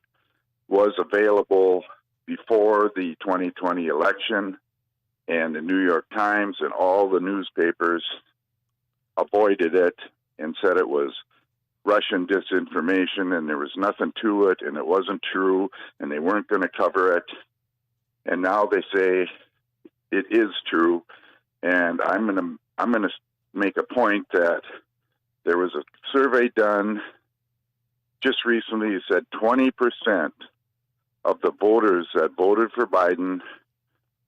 was available before the 2020 election, and the New York Times and all the newspapers avoided it and said it was Russian disinformation and there was nothing to it and it wasn't true and they weren't going to cover it. And now they say it is true. And I'm going to make a point that there was a survey done just recently. It said 20% of the voters that voted for Biden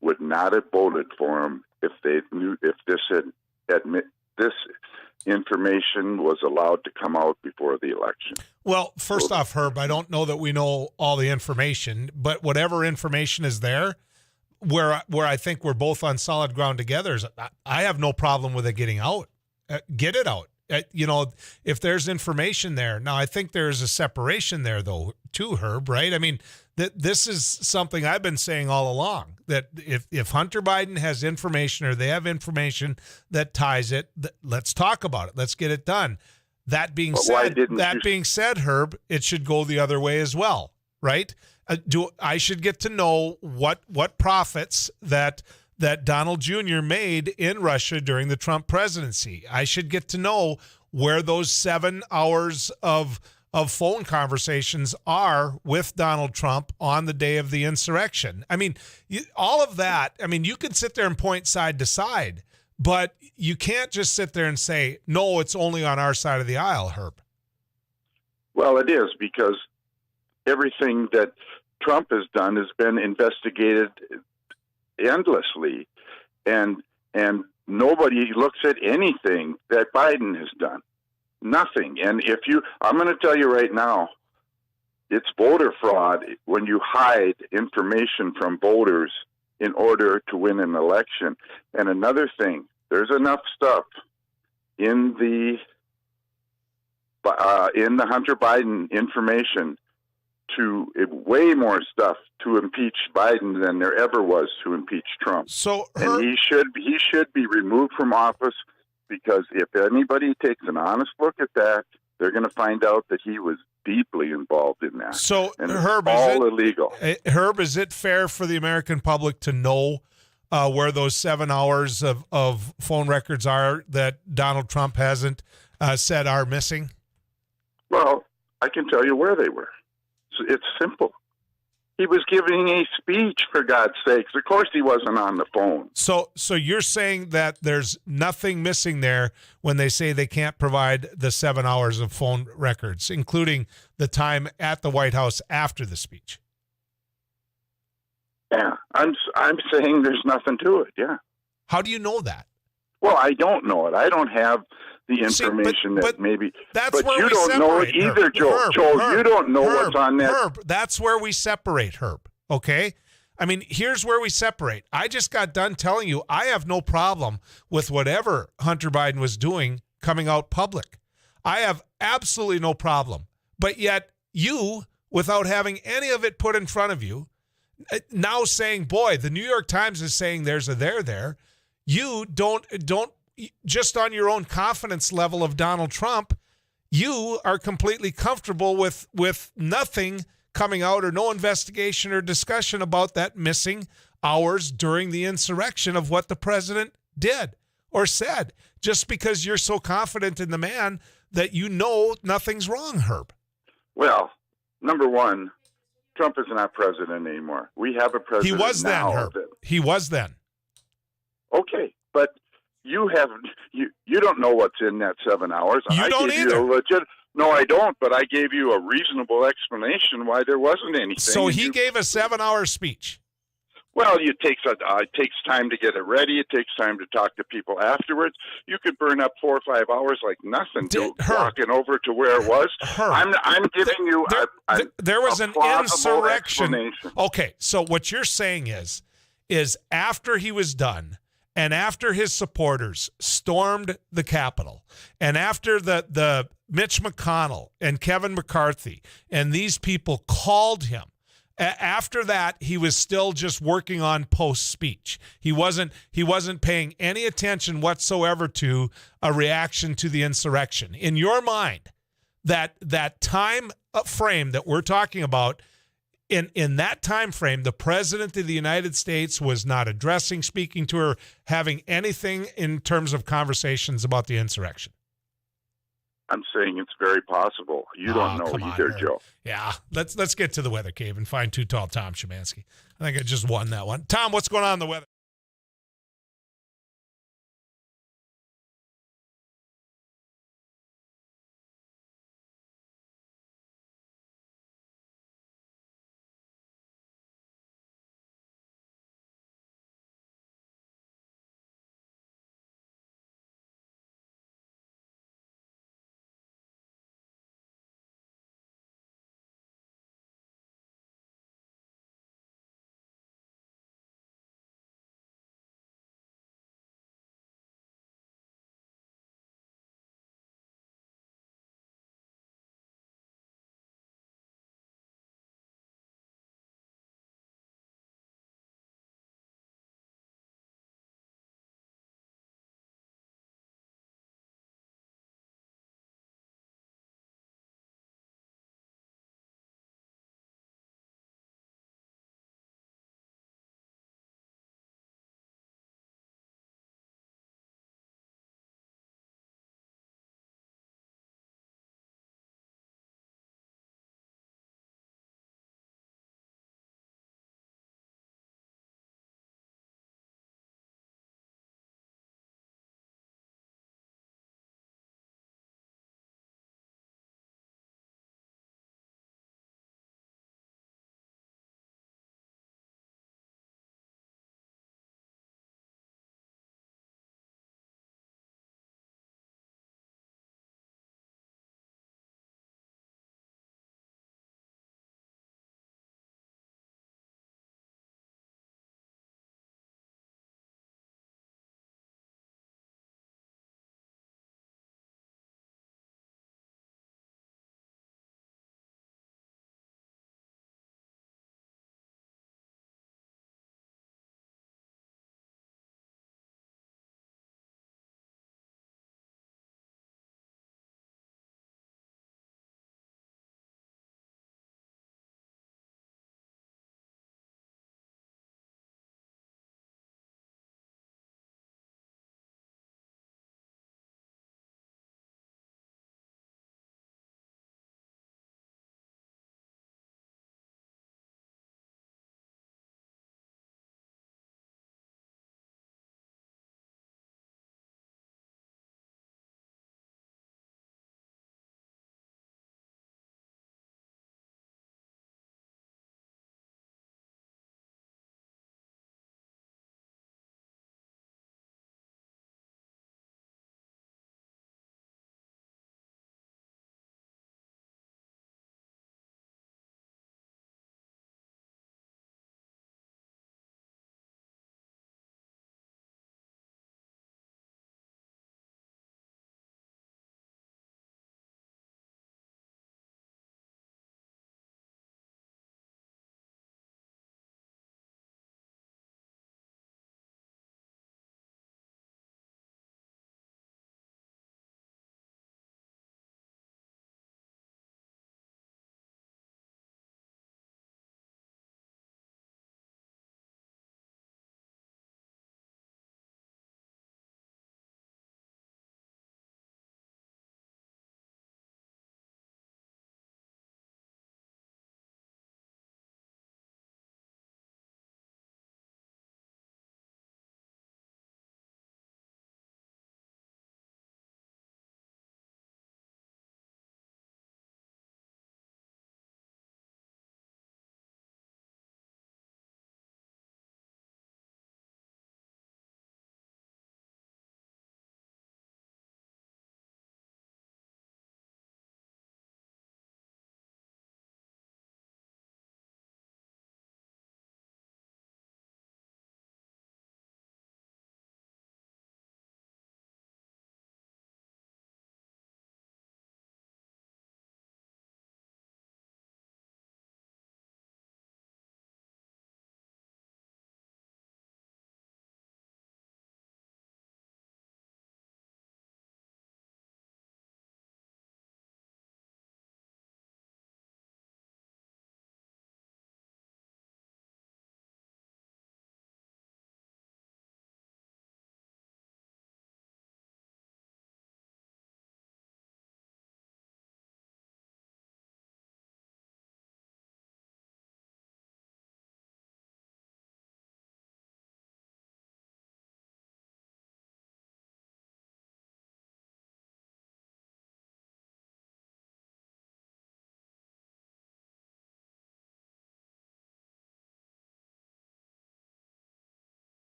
would not have voted for him if they knew if this information was allowed to come out before the election. Well, first off, Herb, I don't know that we know all the information, but whatever information is there, where I think we're both on solid ground together, is I have no problem with it getting out. Get it out. If there's information there. Now, I think there's a separation there, though, too, Herb, right? I mean, this is something I've been saying all along, that if Hunter Biden has information or they have information that ties it, let's talk about it. Let's get it done. That being said, Herb, it should go the other way as well, right? I should get to know what profits that that Donald Jr. made in Russia during the Trump presidency. I should get to know where those 7 hours of phone conversations are with Donald Trump on the day of the insurrection. I mean, all of that, I mean, you can sit there and point side to side, but you can't just sit there and say, no, it's only on our side of the aisle, Herb. Well, it is, because everything that Trump has done has been investigated endlessly, and nobody looks at anything that Biden has done. Nothing. And I'm going to tell you right now, it's voter fraud when you hide information from voters in order to win an election. And another thing, there's enough stuff in the Hunter Biden information way more stuff to impeach Biden than there ever was to impeach Trump. And he should be removed from office, because if anybody takes an honest look at that, they're going to find out that he was deeply involved in that. So, and Herb, it's all illegal. Herb, is it fair for the American public to know where those 7 hours of phone records are that Donald Trump hasn't said are missing? Well, I can tell you where they were. It's simple. He was giving a speech, for God's sakes. Of course he wasn't on the phone. So you're saying that there's nothing missing there when they say they can't provide the 7 hours of phone records, including the time at the White House after the speech? Yeah, I'm saying there's nothing to it, yeah. How do you know that? Well, I don't know it. I don't have the information but maybe. That's but where you we don't know it separate, either, Herb. Joe. Herb, Joe, Herb, you don't know Herb, what's on that. Herb, that's where we separate, Herb, okay? I mean, here's where we separate. I just got done telling you I have no problem with whatever Hunter Biden was doing coming out public. I have absolutely no problem. But yet you, without having any of it put in front of you, now saying, boy, the New York Times is saying there's a there. You don't just on your own confidence level of Donald Trump, you are completely comfortable with nothing coming out or no investigation or discussion about that missing hours during the insurrection of what the president did or said, just because you're so confident in the man that you know nothing's wrong, Herb. Well, number one, Trump is not president anymore. We have a president. He was now then, Herb. He was then. Okay, but you don't know what's in that 7 hours. You don't either. No, I don't, but I gave you a reasonable explanation why there wasn't anything. So he gave a 7-hour speech. Well, it takes time to get it ready. It takes time to talk to people afterwards. You could burn up 4 or 5 hours like nothing, walking over to where it was. I'm giving you there was an insurrection. Okay, so what you're saying is after he was done, and after his supporters stormed the Capitol, and after the Mitch McConnell and Kevin McCarthy and these people called him, after that, he was still just working on post-speech. He wasn't paying any attention whatsoever to a reaction to the insurrection. In your mind, that time frame that we're talking about, in that time frame, the president of the United States was not addressing, speaking to her, having anything in terms of conversations about the insurrection. I'm saying it's very possible. You don't know either, Joe. Yeah, let's get to the weather cave and find Too Tall Tom Szymanski. I think I just won that one. Tom, what's going on in the weather?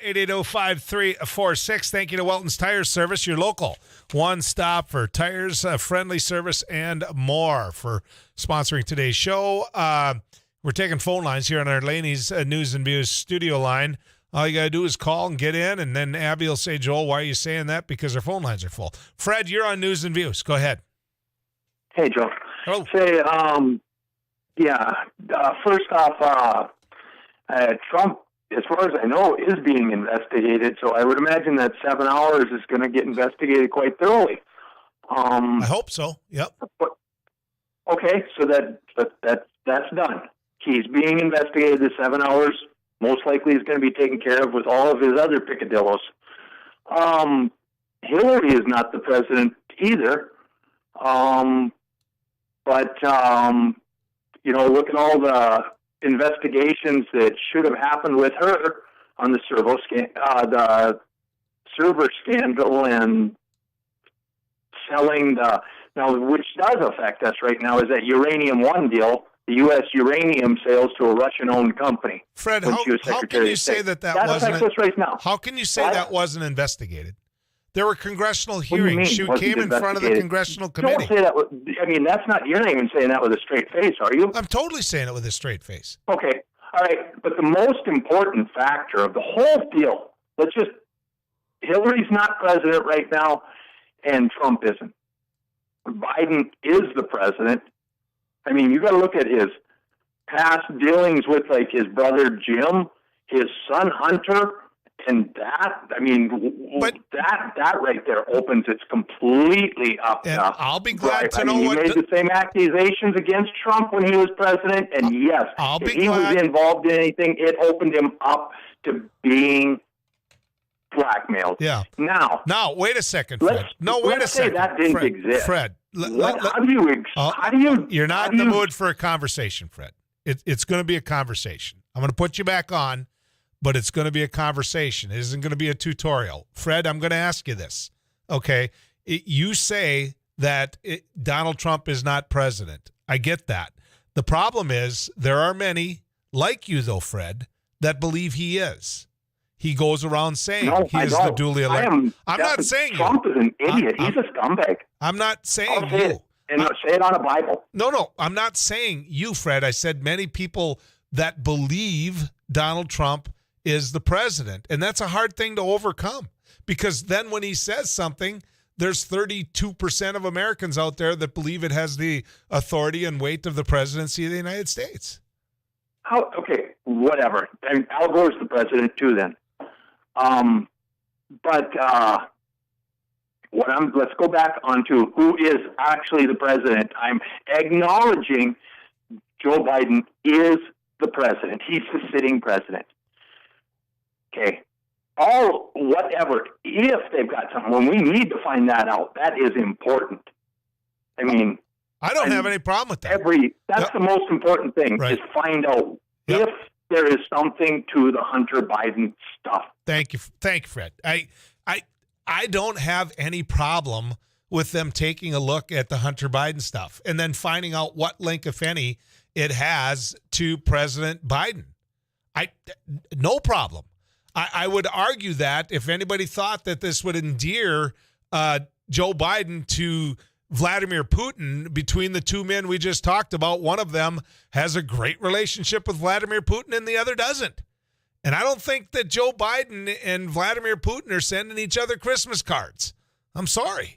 880-5346. Thank you to Welton's Tire Service, your local one-stop for tires, friendly service, and more for sponsoring today's show. We're taking phone lines here on our Laney's News and Views studio line. All you got to do is call and get in, and then Abby will say, Joel, why are you saying that? Because our phone lines are full. Fred, you're on News and Views. Go ahead. Hey, Joe. Hello. Say, first off, Trump, as far as I know, is being investigated, so I would imagine that 7 hours is going to get investigated quite thoroughly. I hope so. Yep. But, okay, so that's done. He's being investigated. The 7 hours most likely is going to be taken care of with all of his other picadillos. Hillary is not the president either. Look at all the investigations that should have happened with her on the server scandal and selling which does affect us right now, is that Uranium One deal, the U.S. uranium sales to a Russian-owned company. Fred, how can you say that wasn't affects us right now? How can you say that wasn't investigated? There were congressional hearings. She came in front of the congressional committee. Don't say that. That's not. You're not even saying that with a straight face, are you? I'm totally saying it with a straight face. Okay, all right. But the most important factor of the whole deal, Hillary's not president right now, and Trump isn't. Biden is the president. I mean, you got to look at his past dealings with his brother Jim, his son Hunter. And that right there opens it completely up. And I'll be glad to know he what made the same accusations against Trump when he was president. And yes, if he was involved in anything, it opened him up to being blackmailed. Yeah. Now, wait a second, Fred. Wait a second. That didn't exist. Fred, how do you? You're not in the mood for a conversation, Fred. It's going to be a conversation. I'm going to put you back on. But it's going to be a conversation. It isn't going to be a tutorial. Fred, I'm going to ask you this, okay? You say that Donald Trump is not president. I get that. The problem is there are many, like you though, Fred, that believe he is. He goes around saying he is the duly elected. I'm not saying Trump is an idiot. He's a scumbag. I'm not saying I'll say you. It, and say it on a Bible. No, I'm not saying you, Fred. I said many people that believe Donald Trump is the president. And that's a hard thing to overcome because then when he says something, there's 32% of Americans out there that believe it has the authority and weight of the presidency of the United States. Okay, whatever. And Al Gore's the president too then. Let's go back onto who is actually the president. I'm acknowledging Joe Biden is the president. He's the sitting president. Okay, if they've got something, when we need to find that out, that is important. I mean, I don't have any problem with that. That's the most important thing, is find out if there is something to the Hunter Biden stuff. Thank you, Fred. I don't have any problem with them taking a look at the Hunter Biden stuff and then finding out what link, if any, it has to President Biden. No problem. I would argue that if anybody thought that this would endear Joe Biden to Vladimir Putin, between the two men we just talked about, one of them has a great relationship with Vladimir Putin and the other doesn't. And I don't think that Joe Biden and Vladimir Putin are sending each other Christmas cards. I'm sorry.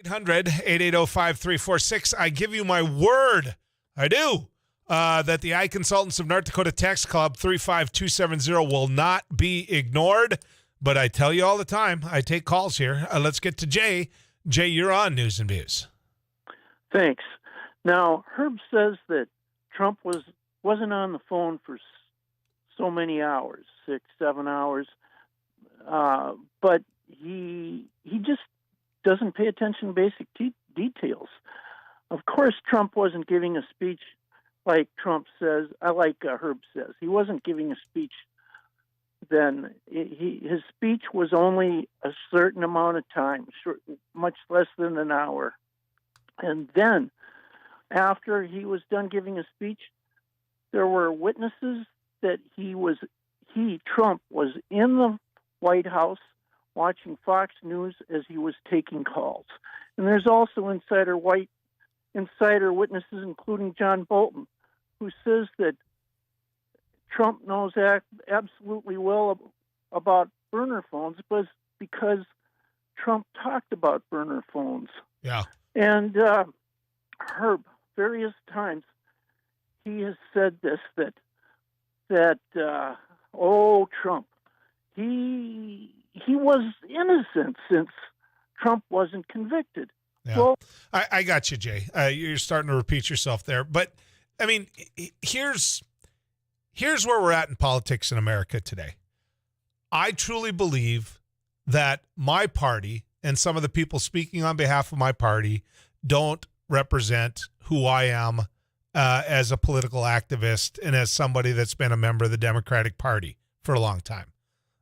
800-880-5346. I give you my word, I do, that the eye consultants of North Dakota Tax Club 35270 will not be ignored. But I tell you all the time, I take calls here. Let's get to Jay. Jay, you're on News and Views. Thanks. Now, Herb says that Trump wasn't on the phone for so many hours, 6-7 hours, but he just doesn't pay attention to basic details. Of course, Trump wasn't giving a speech like Trump says. Herb says he wasn't giving a speech. Then his speech was only a certain amount of time, much less than an hour, and then after he was done giving a speech, there were witnesses that Trump was in the White House watching Fox News as he was taking calls. And there's also insider witnesses, including John Bolton, who says that Trump knows absolutely well about burner phones because Trump talked about burner phones. Yeah. And Herb, various times, he has said this, that Trump, he was innocent since Trump wasn't convicted. Yeah. Well, I got you, Jay. You're starting to repeat yourself there. But, I mean, here's where we're at in politics in America today. I truly believe that my party and some of the people speaking on behalf of my party don't represent who I am as a political activist and as somebody that's been a member of the Democratic Party for a long time.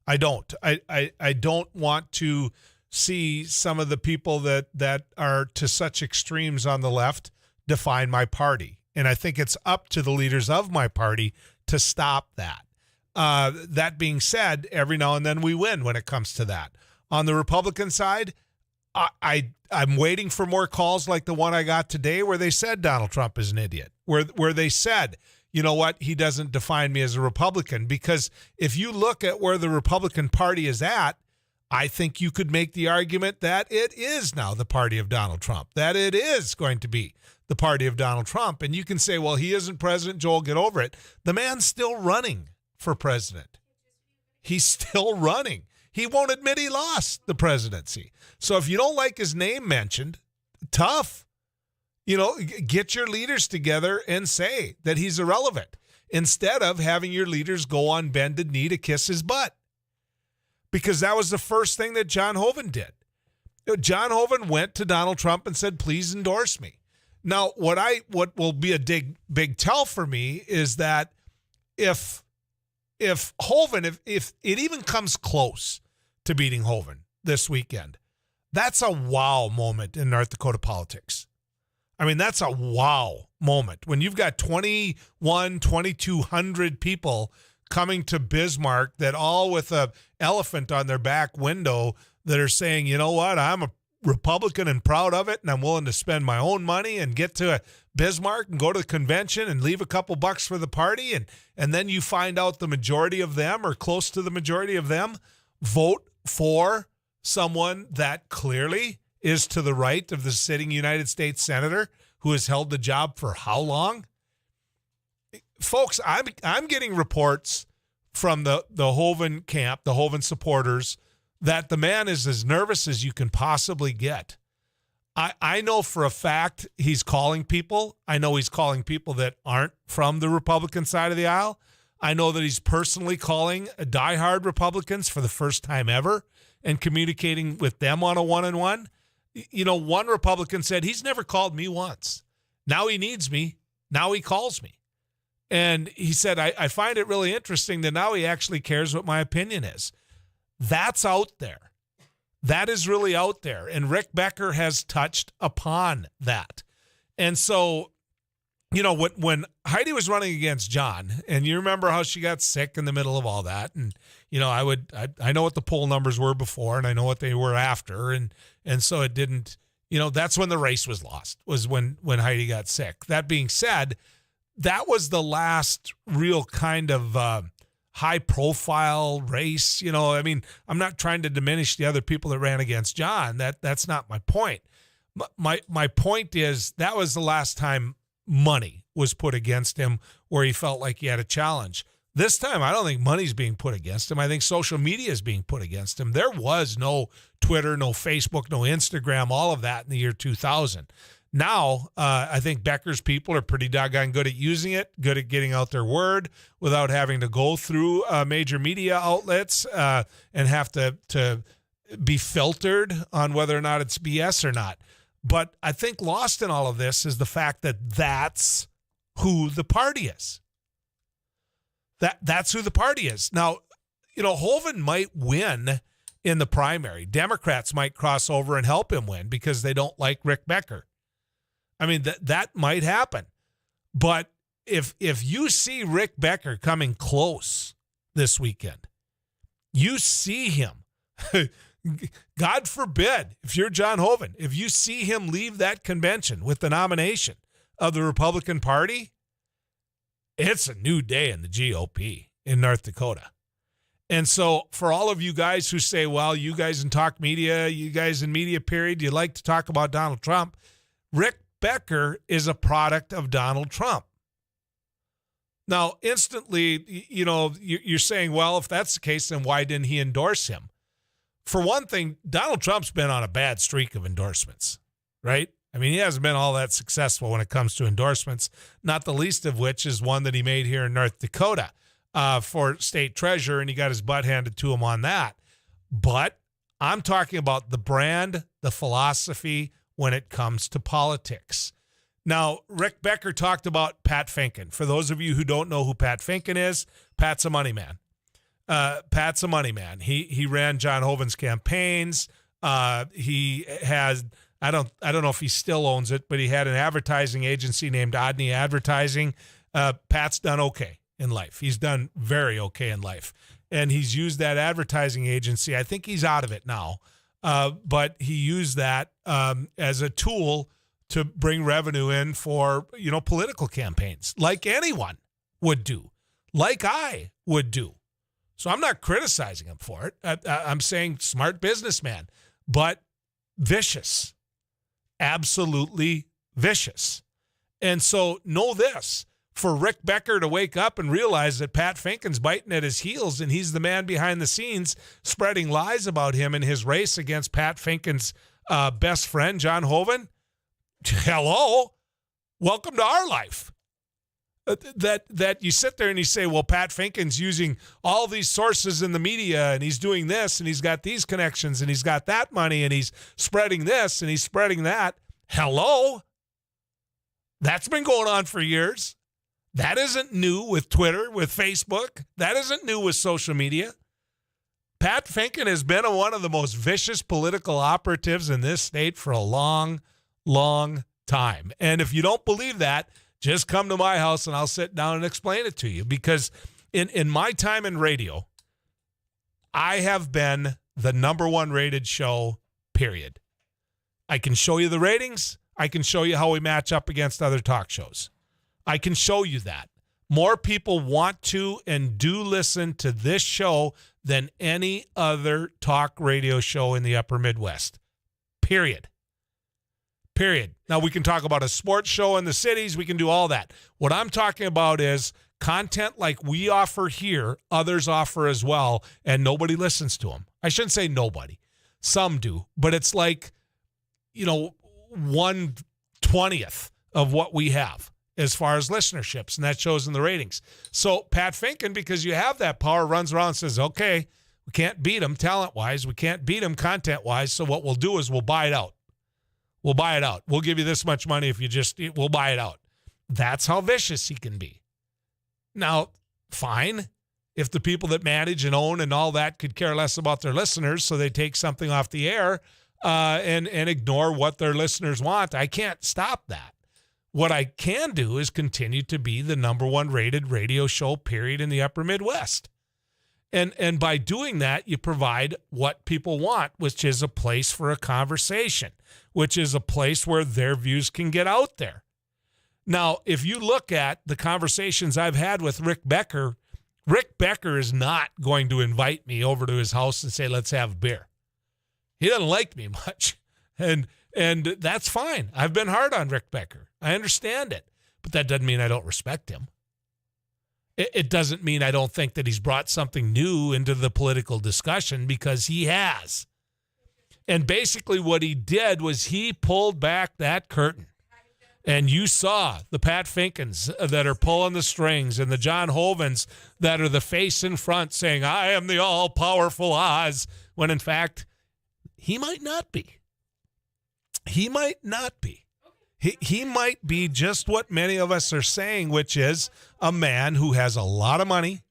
I don't. I don't want to see some of the people that are to such extremes on the left define my party. And I think it's up to the leaders of my party to stop that. That being said, every now and then we win when it comes to that. On the Republican side, I'm waiting for more calls like the one I got today where they said Donald Trump is an idiot, where they said, you know what, he doesn't define me as a Republican. Because if you look at where the Republican Party is at, I think you could make the argument that it is now the party of Donald Trump, that it is going to be the party of Donald Trump. And you can say, well, he isn't president, Joel, get over it. The man's still running for president. He's still running. He won't admit he lost the presidency. So if you don't like his name mentioned, tough. Get your leaders together and say that he's irrelevant instead of having your leaders go on bended knee to kiss his butt. Because that was the first thing that John Hoeven did. John Hoeven went to Donald Trump and said, please endorse me. Now, what will be a big tell for me is that if Hoeven, if it even comes close to beating Hoeven this weekend, that's a wow moment in North Dakota politics. I mean, that's a wow moment. When you've got 2,200 people coming to Bismarck that all with a elephant on their back window that are saying, you know what, I'm a Republican and proud of it, and I'm willing to spend my own money and get to Bismarck and go to the convention and leave a couple bucks for the party, and then you find out the majority of them or close to the majority of them vote for someone that clearly is to the right of the sitting United States Senator who has held the job for how long? Folks, I'm getting reports from the Hoeven camp, the Hoeven supporters, that the man is as nervous as you can possibly get. I know for a fact he's calling people. I know he's calling people that aren't from the Republican side of the aisle. I know that he's personally calling diehard Republicans for the first time ever and communicating with them on a one-on-one. One Republican said, he's never called me once. Now he needs me. Now he calls me. And he said, I find it really interesting that now he actually cares what my opinion is. That's out there. That is really out there. And Rick Becker has touched upon that. And so, when Heidi was running against John, and you remember how she got sick in the middle of all that. And, I know what the poll numbers were before, and I know what they were after. And so it didn't, that's when the race was lost, was when Heidi got sick. That being said, that was the last real kind of high-profile race. I'm not trying to diminish the other people that ran against John. That's not my point. My point is that was the last time money was put against him where he felt like he had a challenge. This time, I don't think money's being put against him. I think social media is being put against him. There was no Twitter, no Facebook, no Instagram, all of that in the year 2000. Now, I think Becker's people are pretty doggone good at using it, good at getting out their word without having to go through major media outlets and have to be filtered on whether or not it's BS or not. But I think lost in all of this is the fact that that's who the party is. That's who the party is. Now, Hoeven might win in the primary. Democrats might cross over and help him win because they don't like Rick Becker. I mean, that might happen. But if you see Rick Becker coming close this weekend, you see him, God forbid, if you're John Hoeven, if you see him leave that convention with the nomination of the Republican Party, it's a new day in the GOP in North Dakota. And so for all of you guys who say, well, you guys in talk media, you guys in media period, you like to talk about Donald Trump, Rick Becker is a product of Donald Trump. Now, instantly, you're saying, well, if that's the case, then why didn't he endorse him? For one thing, Donald Trump's been on a bad streak of endorsements, right? I mean, he hasn't been all that successful when it comes to endorsements, not the least of which is one that he made here in North Dakota for state treasurer, and he got his butt handed to him on that. But I'm talking about the brand, the philosophy when it comes to politics. Now, Rick Becker talked about Pat Finken. For those of you who don't know who Pat Finken is, Pat's a money man. Pat's a money man. He ran John Hoeven's campaigns. He has... I don't know if he still owns it, but he had an advertising agency named Odney Advertising. Pat's done okay in life. He's done very okay in life. And he's used that advertising agency. I think he's out of it now. But he used that as a tool to bring revenue in for, political campaigns, like anyone would do, like I would do. So I'm not criticizing him for it. I'm saying smart businessman, but vicious. Absolutely vicious. And so know this, for Rick Becker to wake up and realize that Pat Finken's biting at his heels and he's the man behind the scenes spreading lies about him in his race against Pat Finken's best friend, John Hoeven. Hello, welcome to our life. That you sit there and you say, well, Pat Finken's using all these sources in the media and he's doing this and he's got these connections and he's got that money and he's spreading this and he's spreading that. Hello? That's been going on for years. That isn't new with Twitter, with Facebook. That isn't new with social media. Pat Finken has been one of the most vicious political operatives in this state for a long, long time. And if you don't believe that, just come to my house and I'll sit down and explain it to you. Because in my time in radio, I have been the number one rated show, period. I can show you the ratings. I can show you how we match up against other talk shows. I can show you that. More people want to and do listen to this show than any other talk radio show in the upper Midwest, period. Period. Now, we can talk about a sports show in the cities. We can do all that. What I'm talking about is content like we offer here, others offer as well, and nobody listens to them. I shouldn't say nobody. Some do. But it's like, 1/20th of what we have as far as listenerships, and that shows in the ratings. So Pat Finken, because you have that power, runs around and says, okay, we can't beat him talent-wise. We can't beat him content-wise. So what we'll do is we'll buy it out. We'll buy it out. We'll give you this much money if we'll buy it out. That's how vicious he can be. Now, fine. If the people that manage and own and all that could care less about their listeners, so they take something off the air and ignore what their listeners want, I can't stop that. What I can do is continue to be the number one rated radio show, period, in the upper Midwest. And by doing that, you provide what people want, which is a place for a conversation, which is a place where their views can get out there. Now, if you look at the conversations I've had with Rick Becker is not going to invite me over to his house and say, let's have a beer. He doesn't like me much. And And that's fine. I've been hard on Rick Becker. I understand it. But that doesn't mean I don't respect him. It doesn't mean I don't think that he's brought something new into the political discussion, because he has. And basically what he did was he pulled back that curtain. And you saw the Pat Finkens that are pulling the strings and the John Hovens that are the face in front saying, I am the all-powerful Oz, when in fact, he might not be. He might not be. He might be just what many of us are saying, which is a man who has a lot of money,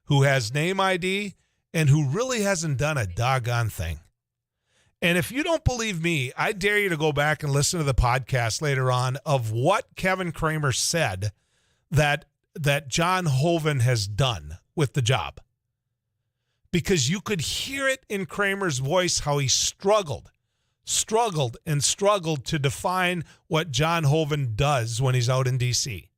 who has name ID, and who really hasn't done a doggone thing. And if you don't believe me, I dare you to go back and listen to the podcast later on of what Kevin Cramer said that John Hoeven has done with the job. Because you could hear it in Cramer's voice how he struggled to define what John Hoeven does when he's out in D.C.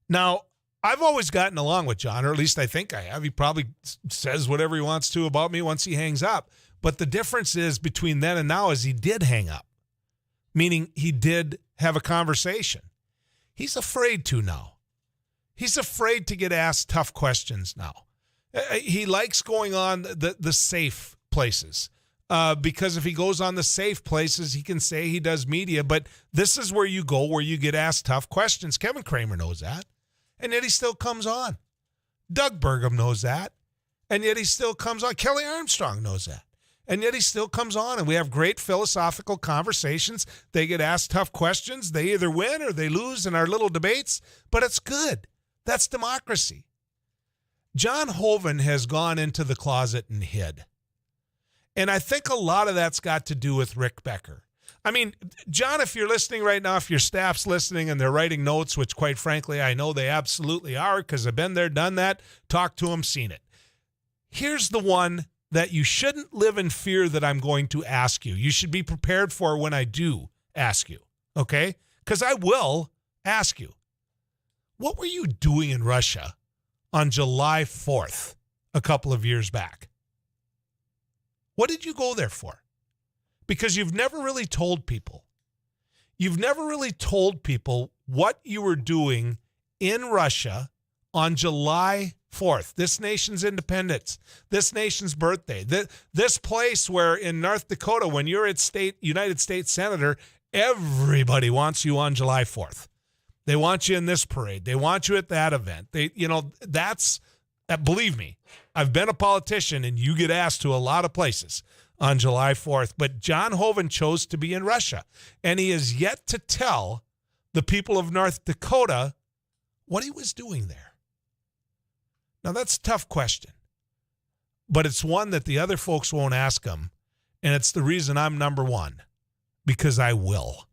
Now, I've always gotten along with John, or at least I think I have. He probably says whatever he wants to about me once he hangs up. But the difference is between then and now is he did hang up, meaning he did have a conversation. He's afraid to now. He's afraid to get asked tough questions now. He likes going on the safe places. Because if he goes on the safe places, he can say he does media, but this is where you go, where you get asked tough questions. Kevin Cramer knows that, and yet he still comes on. Doug Burgum knows that, and yet he still comes on. Kelly Armstrong knows that, and yet he still comes on, and we have great philosophical conversations. They get asked tough questions. They either win or they lose in our little debates, but it's good. That's democracy. John Hoeven has gone into the closet and hid. And I think a lot of that's got to do with Rick Becker. I mean, John, if you're listening right now, if your staff's listening and they're writing notes, which quite frankly, I know they absolutely are because I've been there, done that, talked to them, seen it. Here's the one that you shouldn't live in fear that I'm going to ask you. You should be prepared for when I do ask you, okay? Because I will ask you. What were you doing in Russia on July 4th a couple of years back? What did you go there for? Because you've never really told people. You've never really told people what you were doing in Russia on July 4th, this nation's independence, this nation's birthday, this place where in North Dakota, when you're at United States Senator, everybody wants you on July 4th. They want you in this parade. They want you at that event. That's, believe me, I've been a politician and you get asked to a lot of places on July 4th. But John Hoeven chose to be in Russia. And he has yet to tell the people of North Dakota what he was doing there. Now, that's a tough question. But it's one that the other folks won't ask him. And it's the reason I'm number one. Because I will.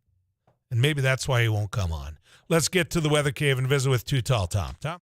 And maybe that's why he won't come on. Let's get to the Weather Cave and visit with Too Tall Tom. Tom?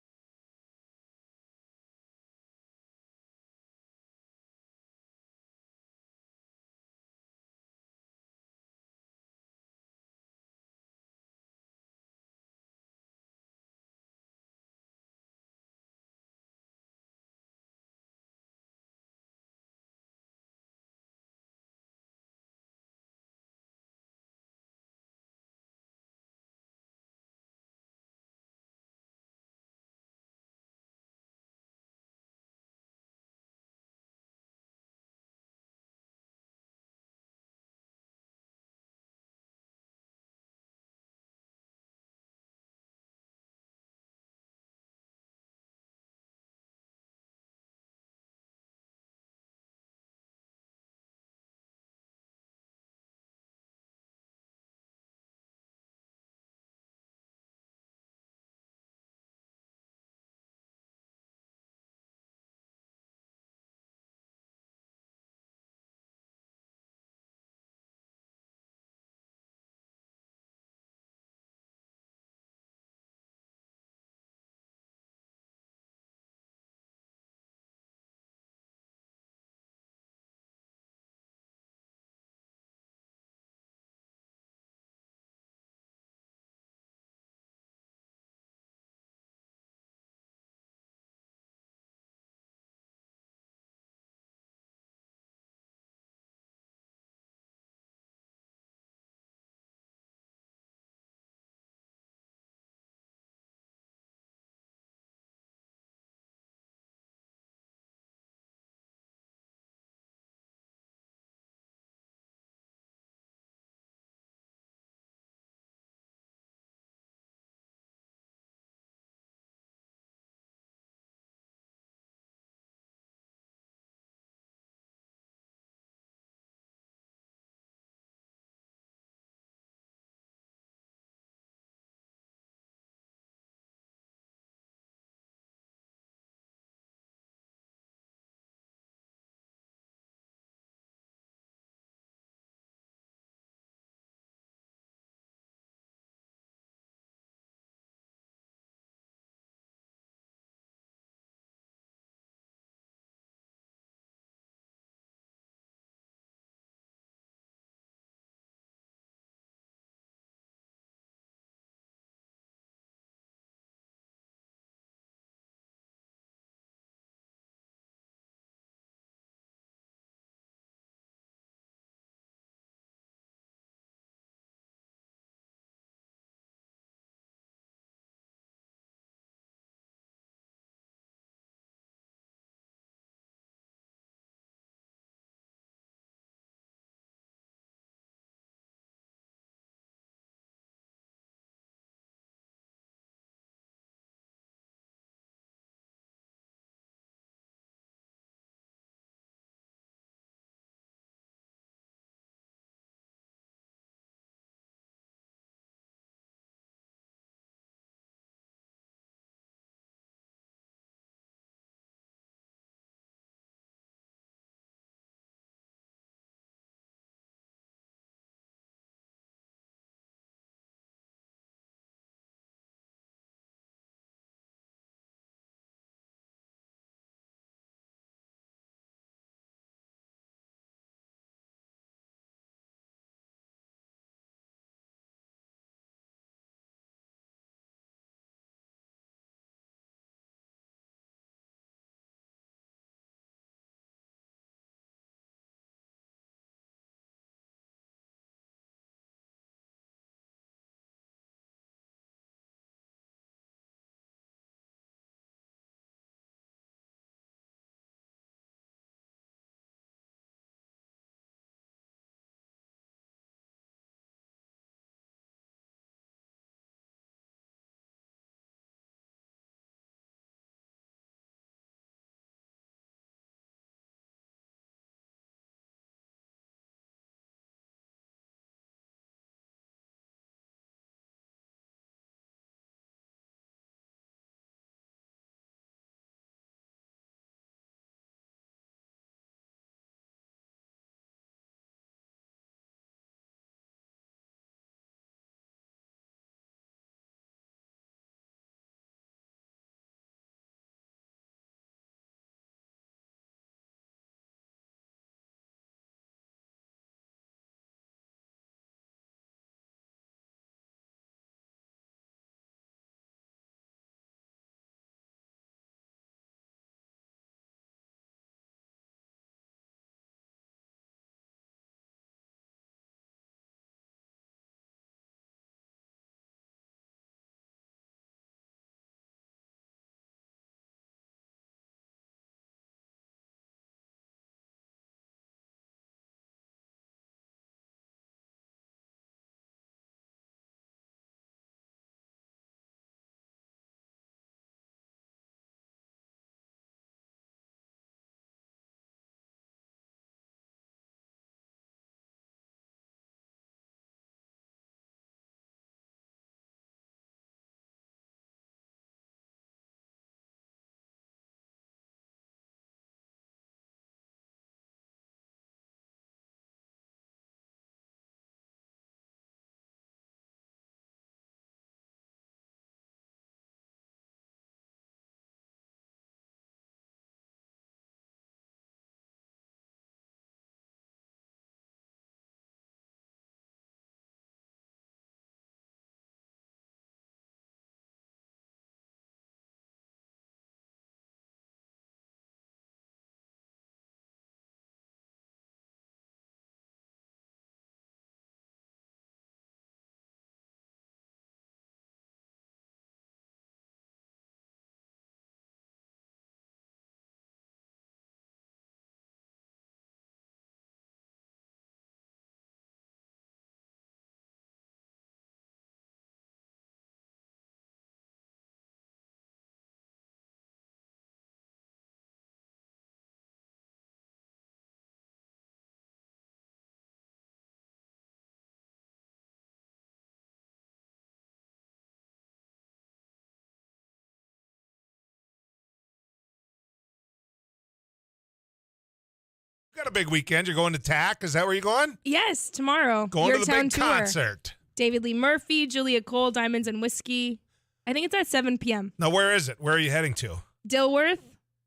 Got a big weekend. You're going to TAC. Is that where you're going? Yes, tomorrow. Going Your to the town big tour. concert. David Lee Murphy, Julia Cole, Diamonds and Whiskey. I think it's at 7 p.m. Now, where is it? Where are you heading to? Dilworth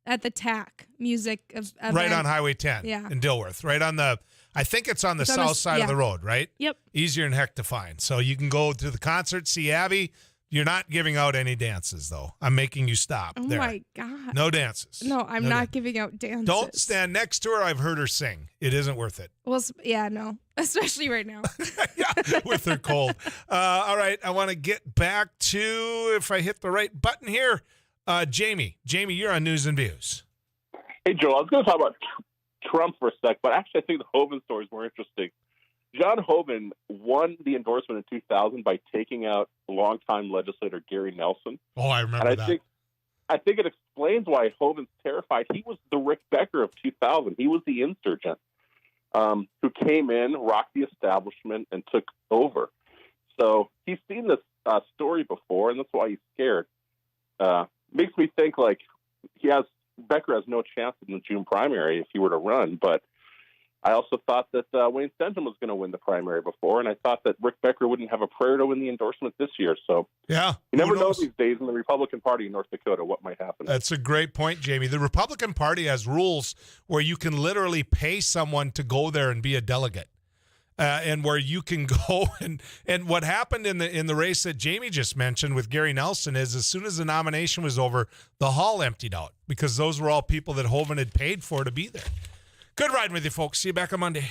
at the TAC Music event. Right on Highway 10 Yeah. in Dilworth. Right on the, I think it's on the south side of the road, right? Yep. Easier than heck to find. So you can go to the concert, see Abby. You're not giving out any dances, though. I'm making you stop. Oh, there. my God. No dances. No, I'm not giving out dances. Don't stand next to her. I've heard her sing. It isn't worth it. Well, yeah, no. Especially right now. Yeah, with her cold. All right, I want to get back to, if I hit the right button here, Jamie. Jamie, you're on News and Views. Hey, Joel, I was going to talk about Trump for a sec, but actually I think the Hoeven story is more interesting. John Hoeven won the endorsement in 2000 by taking out longtime legislator Gary Nelson. Oh, I remember that. I think it explains why Hoeven's terrified. He was the Rick Becker of 2000. He was the insurgent who came in, rocked the establishment, and took over. So he's seen this story before, and that's why he's scared. Makes me think like Becker has no chance in the June primary if he were to run, but I also thought that Wayne Stenton was going to win the primary before, and I thought that Rick Becker wouldn't have a prayer to win the endorsement this year. So yeah, you never know these days in the Republican Party in North Dakota what might happen. That's a great point, Jamie. The Republican Party has rules where you can literally pay someone to go there and be a delegate. And where you can go and what happened in the race that Jamie just mentioned with Gary Nelson is as soon as the nomination was over, the hall emptied out because those were all people that Hoeven had paid for to be there. Good riding with you, folks. See you back on Monday.